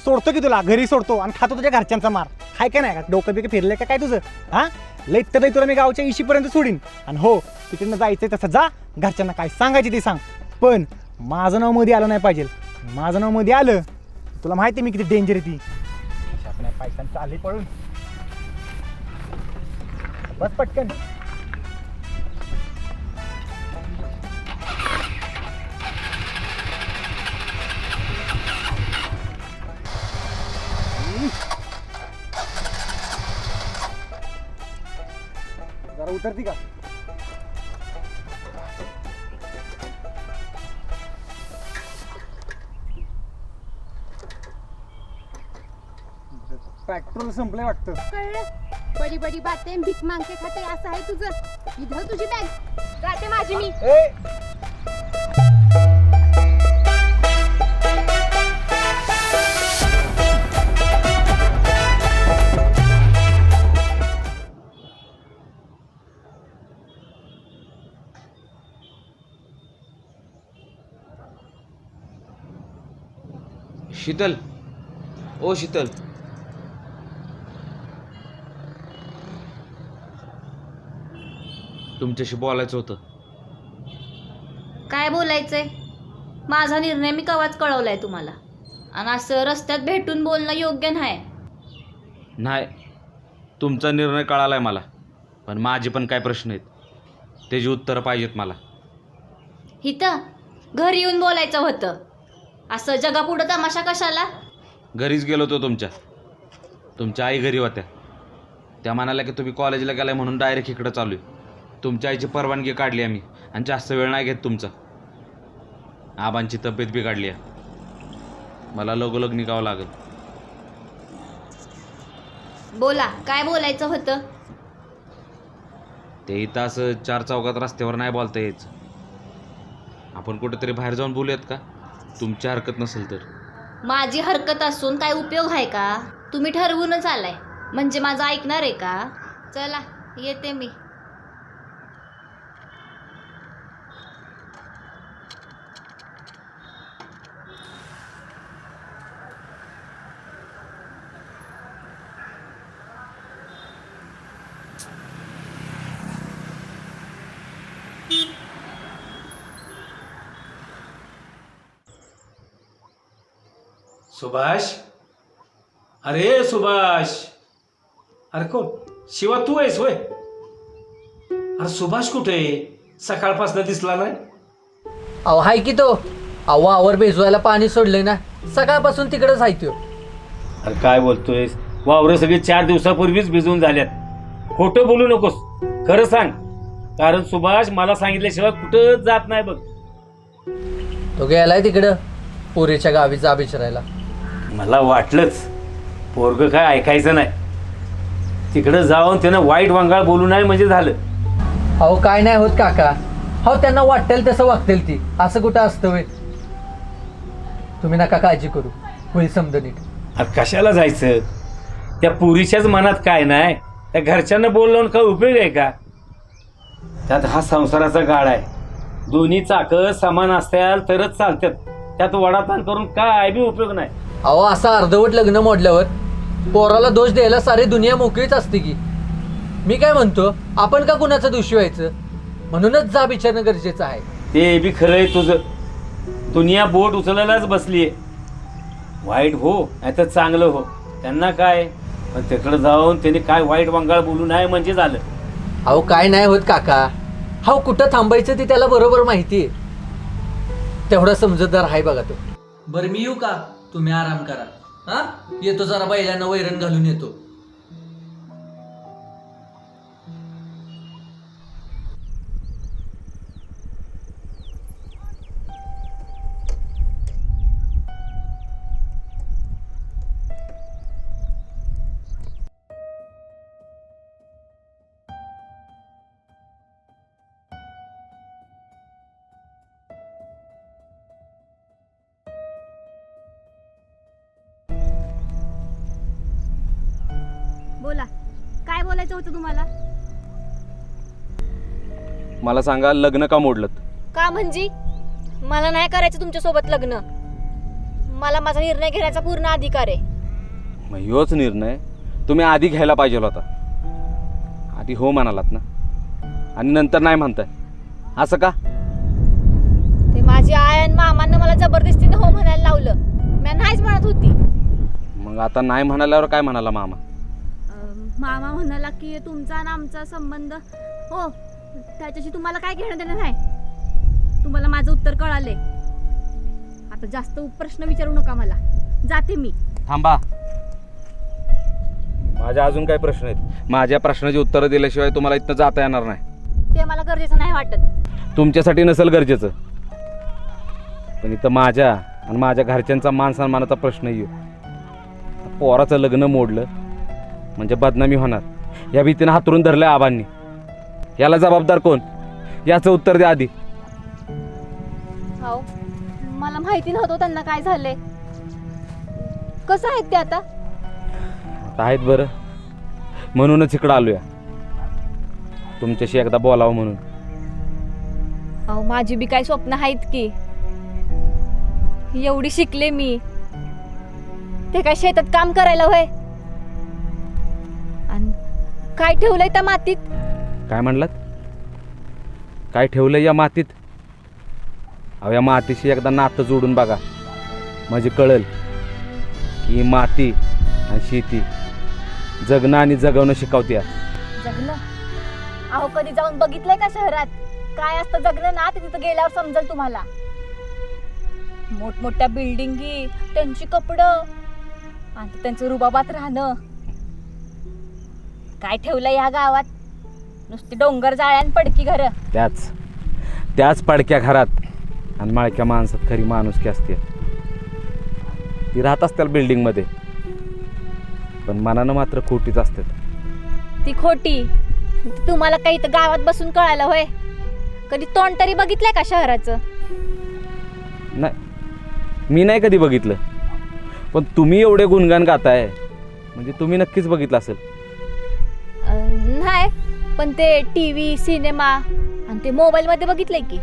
सोडतो की तुला, घरी सोडतो आणि खातो तुझ्या घरच्यांचा मार. हाय का नाही, डोकं बिकं फिरले का काय तुझं? हा, लईत तर लई तुला मी गावच्या इशीपर्यंत सोडीन. आणि हो, तिकडनं जायचंय तसं जा, घरच्यांना काय सांगायचे ते सांग, पण माझं नाव मध्ये आलं नाही पाहिजे. माझं नाव मध्ये आलं, तुला माहिती मी किती डेंजर आहे ती. पैसा चालली पळून बस पटकन. जरा उतरती का? पेट्रोल संपलंय वाटतं. कळलं? बडी बडी बातें भीक मागते खाते असं आहे तुझं. इधर तुझी बॅग जाते माझी मी. शीतल, ओ शीतल, तुमच्याशी बोलायचं होतं. काय बोलायचंय? माझा निर्णय मी कवाच कळवलाय तुम्हाला, आणि असं रस्त्यात भेटून बोलणं योग्य नाही. नाही, तुमचा निर्णय कळालाय मला, पण माझे पण काय प्रश्न आहेत, त्याची उत्तरं पाहिजेत मला. इथं घरी येऊन बोलायचं होतं. असं जगापुढं तमाशा कशाला? घरीच गेलो होतो तुमच्या आई घरी होत्या. त्या म्हणाल्या की तुम्ही कॉलेजला गेलाय म्हणून डायरेक्ट इकडं चालू आहे. तुमच्या आईची परवानगी काढली आम्ही, आणि जास्त वेळ नाही घेत तुमचा. आबांची तब्येत बिघडली आहे, मला लगोलग निघावं लागेल. बोला, काय बोलायचं होतं? ते इथं असं 4 चौकात रस्त्यावर नाही बोलता यायचं. आपण कुठेतरी बाहेर जाऊन बोलूयात का, तुमची हरकत नसेल तर? माझी हरकत असून काय उपयोग आहे का? तुम्ही ठरवूनच आलाय म्हणजे माझं ऐकणार आहे का? चला, येते मी. सुभाष, अरे सुभाष, अरे कोण? शिवा तू आहेस होय? अरे सुभाष कुठे आहे? सकाळपासून दिसला नाही. अहो हाय की तो. अहो आवर भिजवायला पाणी सोडलंय ना, सकाळपासून तिकडेच आहे तो. अरे काय बोलतोयस? वावरं सगळी 4 दिवसापूर्वीच भिजवून झाल्यात. खोटं बोलू नकोस, खरं सांग. कारण सुभाष मला सांगितल्याशिवाय कुठं जात नाही बघ. तो गेलाय तिकडं पुरीच्या गावी जा विचारायला. मला वाटलंच पोरगं काय ऐकायचं नाही. तिकडं जाऊन त्यानं वाईट वांगाळ बोलू नये म्हणजे झालं. अहो काय नाही होत काका. हो त्यांना वाटेल तसं वागतील ती, असं कुठं असतं व्हय? तुम्ही नका काळजी करू, होईल समजा नीट. अरे कशाला जायचं? त्या पुरीच्याच मनात काय नाही, त्या घरच्यांना बोलवून काय उपयोग आहे का? त्यात हा संसाराचा गाडा आहे, दोन्ही चाकं समान असत्याल तरच चालतात. त्यात वडाताण करून काय बी उपयोग नाही. अहो असं अर्धवट लग्न मोडल्यावर पोराला दोष द्यायला सारी दुनिया मोकळीच असते की. मी काय म्हणतो, आपण का कुणाचं दोषी व्हायचं? म्हणूनच जा विचारणं गरजेचं आहे. ते बी खरं आहे तुझं. दुनिया बोट उचलायलाच बसलीये. वाईट हो नाही तर चांगलं हो, त्यांना काय. पण तिकडं जाऊन त्यांनी काय वाईट वांगाळ बोलू नये म्हणजे झालं. अहो काय नाही होत काका. हो कुठं थांबायचं ते त्याला बरोबर माहिती आहे. तेवढा समजूतदार आहे बघा तो. बरं मी येऊ का? तुम्ही आराम करा. हा, येतो जरा बैलांना वैरण घालून येतो. बोला, काय बोलायचं होतं तुम्हाला? मला सांगा, लग्न का मोडलं? का म्हणजे मला नाही करायचं तुमच्यासोबत लग्न. मला माझा निर्णय घेण्याचा पूर्ण अधिकार आहे. मग ह्योच निर्णय तुम्ही आधी घ्यायला पाहिजे होता. आधी हो म्हणालात ना, आणि नंतर नाही म्हणताय, असं का? ते माझी आई आणि मामांना मला जबरदस्तीने हो म्हणायला लावलं. मी नाहीच म्हणत होती. मग आता नाही म्हणाल्यावर काय म्हणाला मामा? मामा म्हणाला की तुमचा आणि आमचा संबंध हो त्याच्याशी तुम्हाला काय घेणं देणं नाही. तुम्हाला माझं उत्तर कळालंय. आता जास्त प्रश्न विचारू नका मला. जाते मी. थांबा, माझ्या अजून काही प्रश्न आहेत. माझ्या प्रश्नाची उत्तरं दिल्याशिवाय तुम्हाला इथं जाता येणार नाही. ते मला गरजेचं नाही वाटत. तुमच्यासाठी नसेल गरजेचं, पण इथं माझ्या आणि माझ्या घरच्यांचा मान सन्मानाचा प्रश्न येऊ. पोराचं लग्न मोडलं म्हणजे बदनामी होणार, या भीतीनं हातरून धरलंय आबांनी. याला जबाबदार कोण, याचं उत्तर द्या आधी. हो, मला माहिती नव्हतं त्यांना काय झालंय. कसं आहेत ते आता? आहेत बरं, म्हणूनच इकडं आलोया, तुमच्याशी एकदा बोलावं म्हणून. अहो माझी बी काय स्वप्न आहेत की. एवढी शिकले मी, ते काय शेतात काम करायला होय? आणि काय ठेवलंय त्या मातीत? काय म्हणलात? काय ठेवलं या मातीत? अहो या मातीशी एकदा नातं जोडून बघा, म्हणजे कळेल की ही माती आणि शेती जगणं आणि जगवणं शिकवते. जगणं? अहो कधी जाऊन बघितलंय का शहरात काय असतं जगणं ना? ते तिथं गेल्यावर समजेल तुम्हाला. मोठमोठ्या बिल्डिंगी, त्यांची कपडं आणि त्यांचं रुबाबात राहणं. काय ठेवलं या गावात? नुसती डोंगर जाळ्या आणि पडकी घरं. त्याच पडक्या घरात आणि माळक्या माणसात खरी माणुसकी असते. ती राहत असतील बिल्डिंगमध्ये, पण मनानं मात्र खोटीच असतात. ती खोटी तुम्हाला काही तर गावात बसून कळायला होय? कधी तोंड तरी बघितलंय का शहराचं? नाही, मी नाही कधी बघितलं, पण तुम्ही एवढे गुणगान गाताय म्हणजे तुम्ही नक्कीच बघितलं असेल. नाही, पण ते टीव्ही, सिनेमा आणि ते मोबाईल मध्ये बघितलंय की.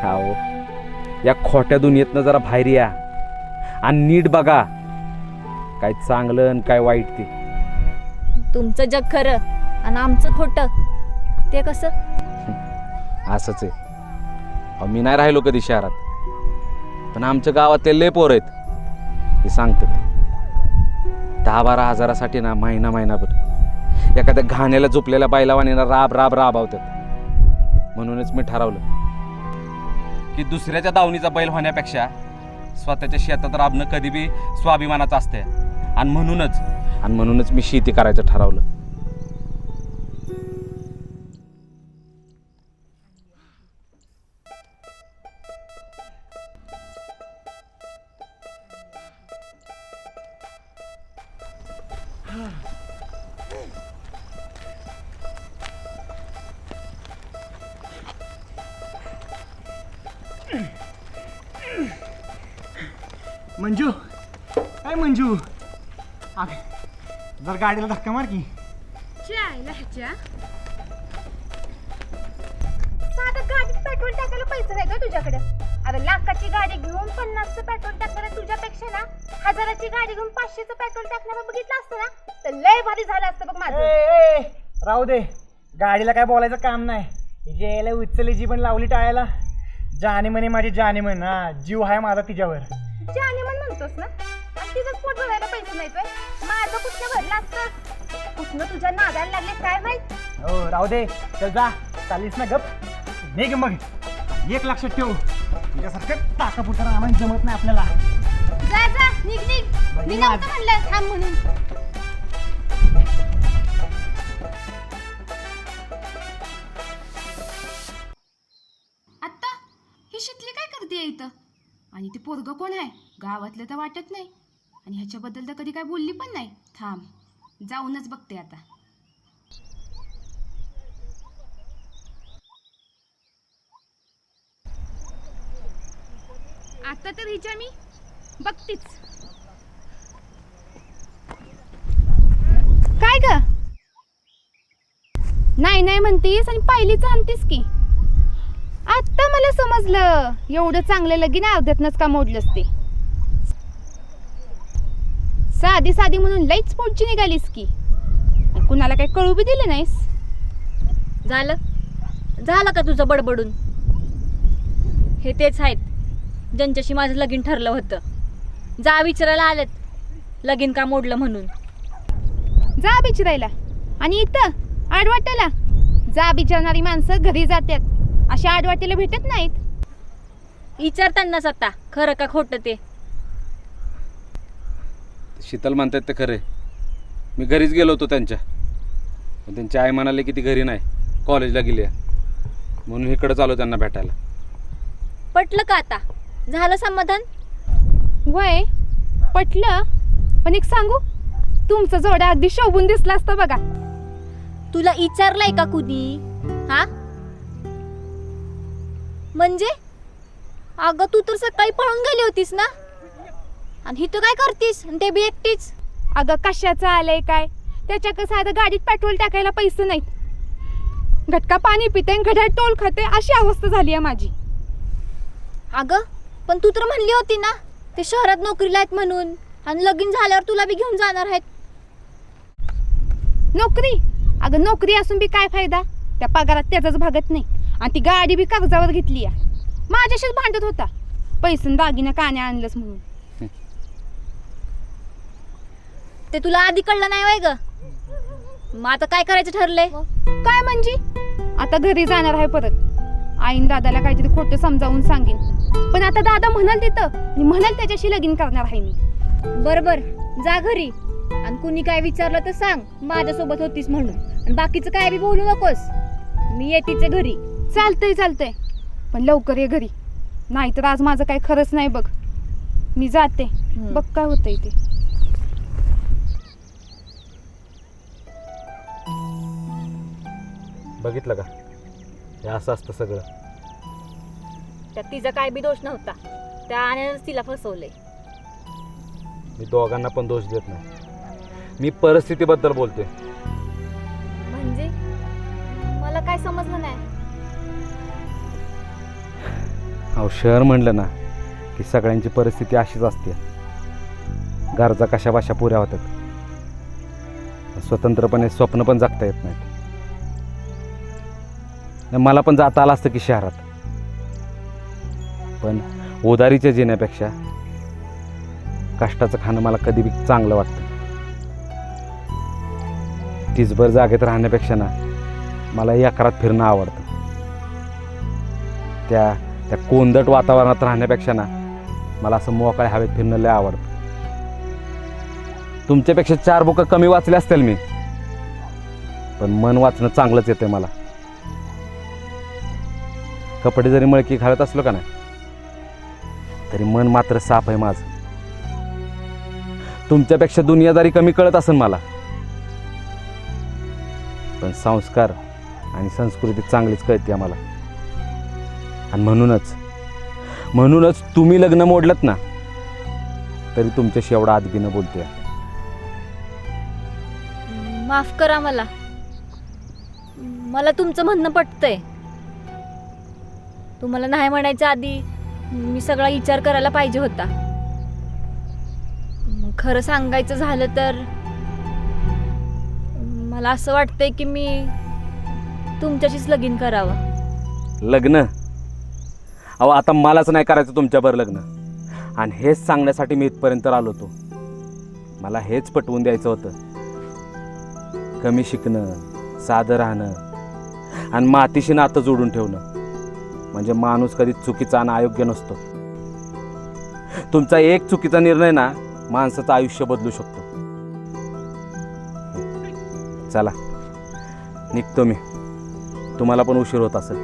हो, या खोट्या दुनियेतनं जरा बाहेर या आणि नीट बघा काय चांगलं आणि काय वाईट ते. तुमचं जग खरं आणि आमचं खोटं, ते कसं? असंच आहे. अहो, मी नाही राहिलो कधी शहरात, पण आमच्या गावातले लय पोर आहेत, हे सांगतात 10-12 हजारासाठी ना महिनाभर एखाद्या घाण्याला झोपलेल्या बायलावानीला राब राबवतात. म्हणूनच मी ठरवलं की दुसऱ्याच्या दावणीचा बैल होण्यापेक्षा स्वतःच्या शेतात राबणं कधी बी स्वाभिमानाचं असतंय. आणि म्हणूनच मी शेती करायचं ठरवलं. मंजू, काय मंजू, जर गाडीला धक्का मार की. साधं गाडीत पेट्रोल टाकायला पैसे नाही का तुझ्याकडे? अरे लाखाची गाडी घेऊन 50चं पेट्रोल टाकणार तुझ्यापेक्षा ना 1000ची गाडी घेऊन 500चं पेट्रोल टाकणार बघितलं असतं ना तर लय भारी झालं असतं बघ माझं. राहू दे, गाडीला काय बोलायचं काम नाही. जे याला उचलली जी पण लावली टाळायला. जाणे म्हणे माझी जाणे म्हण, हा जीव आहे माझा तिच्यावर. जाने मन म्हणतोस ना, आणि तिचं पोट भरायला पैसे नाहीत व्हय? माझं कुठलं भरलं असतं? कुठनं तुझ्या नादाला लागले काय माहित? हो राहू दे, चल जा, चालीस ना गप निघ. मग एक लक्षात ठेव, तुझ्यासारखं टाकापुटा आम्हाला जमत नाही आपल्याला. जा जा, निघ निघ. मी नव्हतं म्हणलं थांब म्हणून. आत्ता ही शितली काय करते इथं? आणि ते पोरगं कोण आहे? गावातलं तर वाटत नाही, आणि ह्याच्याबद्दल तर कधी काय बोलली पण नाही. थांब, जाऊनच बघते आता. आता तर हिच्या मी बघतीच. काय ग? नाही नाही म्हणतीस आणि पाहिलीच आणतीस की. आता मला समजलं एवढं चांगलं लगीन अर्ध्यातनंच का मोडलंस ते. साधी साधी म्हणून लईच पुढची निघालीस की. आणि कुणाला काही कळू बी दिलं नाहीस. झालं का तुझं बडबडून? हे तेच आहेत ज्यांच्याशी माझं लगीन ठरलं होतं. जा विचारायला आलेत लगीन का मोडलं म्हणून. जा बिचारायला. आणि इथं आडवाट्याला जा बिचारणारी माणसं घरी जातात. अशा आडवाट्याला भेटत नाहीत. विचारतानाच आता खरं का खोटं ते. शीतल म्हणतात ते खरे. मी घरीच गेलो होतो त्यांच्या, पण त्यांची आई म्हणाले की ती घरी नाही, कॉलेजला गेली आहे, म्हणून इकडं चालू त्यांना भेटायला. पटलं का आता? झालं समाधान? वय पटलं. पण एक सांगू, तुमचं जोडा अगदी शोभून दिसला असतं बघा. तुला विचारलंय का कुणी? हा म्हणजे अगं तू तर सकाळी पळून गेली होतीस ना, आणि इथं काय करतीस? आणि ते बी एकटीच. अगं कशाचं आलंय काय, त्याच्या कसं आता गाडीत पेट्रोल टाकायला पैसे नाहीत. घटका पाणी पिते घड्याळ टोल खाते अशी अवस्था झाली आहे माझी. अगं पण तू तर म्हणली होती ना ते शहरात नोकरीला आहेत म्हणून, आणि लगीन झाल्यावर तुला बी घेऊन जाणार आहेत. नोकरी? अगं नोकरी असून बी काय फायदा, त्या पगारात त्याचाच भागत नाही. आणि ती गाडी बी कागदावर घेतली आहे. माझ्याशीच भांडत होता पैसे दागिना कान्या आणलंच म्हणून. ते तुला आधी कळलं नाही वय ग? मग आता काय करायचं ठरलंय? काय म्हणजे आता घरी जाणार आहे परत. आईन दादाला काहीतरी खोटं समजावून सांगेन. पण आता दादा म्हणाल तिथं आणि म्हणाल त्याच्याशी लगीन करणार आहे मी. बरोबर जा घरी, आणि कुणी काय विचारलं तर सांग माझ्यासोबत होतीस म्हणून, आणि बाकीचं काय बी बोलू नकोस. मी येतीच घरी. चालतंय चालतंय, पण लवकर ये घरी, नाहीतर आज माझं काही खरंच नाही बघ. मी जाते, बघ काय होतंय ते. बघितलं का, हे असं असतं सगळं. त्यात तिचा काय बी दोष नव्हता, त्या आण्यानंच तिला फसवलंय. मी दोघांना पण दोष देत नाही, मी परिस्थितीबद्दल बोलतोय. म्हणजे मला काय समजलं नाही. अहो शहर म्हणलं ना की सगळ्यांची परिस्थिती अशीच असते. गरजा कशा भाषा पुऱ्या होतात, स्वतंत्रपणे स्वप्न पण जगता येत नाहीत. मला पण जाता आलं असतं की शहरात, पण उदारीच्या जिण्यापेक्षा कष्टाचं खाणं मला कधी बी चांगलं वाटतं. तीचभर जागेत राहण्यापेक्षा ना मला एकरात फिरणं आवडतं. त्या कोंदट वातावरणात राहण्यापेक्षा ना मला असं मोकळ्या हवेत फिरणं लय आवडतं. तुमच्यापेक्षा 4 बुकं कमी वाचले असतील मी, पण मन वाचणं चांगलंच येतंय मला. कपडे जरी मळकी घालत असलो का नाही, तरी मन मात्र साफ आहे माझं. तुमच्यापेक्षा दुनियादारी कमी कळत असेल मला, पण संस्कार आणि संस्कृती चांगलीच कळते आम्हाला. आणि म्हणूनच तुम्ही लग्न मोडलत ना, तरी तुमच्याशी एवढा आदबीनं बोलतोय. माफ करा मला तुमचं म्हणणं पटतंय. तुम्हाला नाही म्हणायच्या आधी मी सगळा विचार करायला पाहिजे होता. खरं सांगायचं झालं तर मला असं वाटतंय की मी तुमच्याशीच लगीन करावं. लग्न? अहो आता मलाच नाही करायचं तुमच्याबरोबर लग्न, आणि हेच सांगण्यासाठी मी इथपर्यंत आलो होतो. मला हेच पटवून द्यायचं होतं. कमी शिकणं, साधं राहणं आणि मातीशी नातं जोडून ठेवणं म्हणजे माणूस कधी चुकीचा आणि अयोग्य नसतो. तुमचा एक चुकीचा निर्णय ना माणसाचं आयुष्य बदलू शकतो. चला निघतो मी, तुम्हाला पण उशीर होत असेल.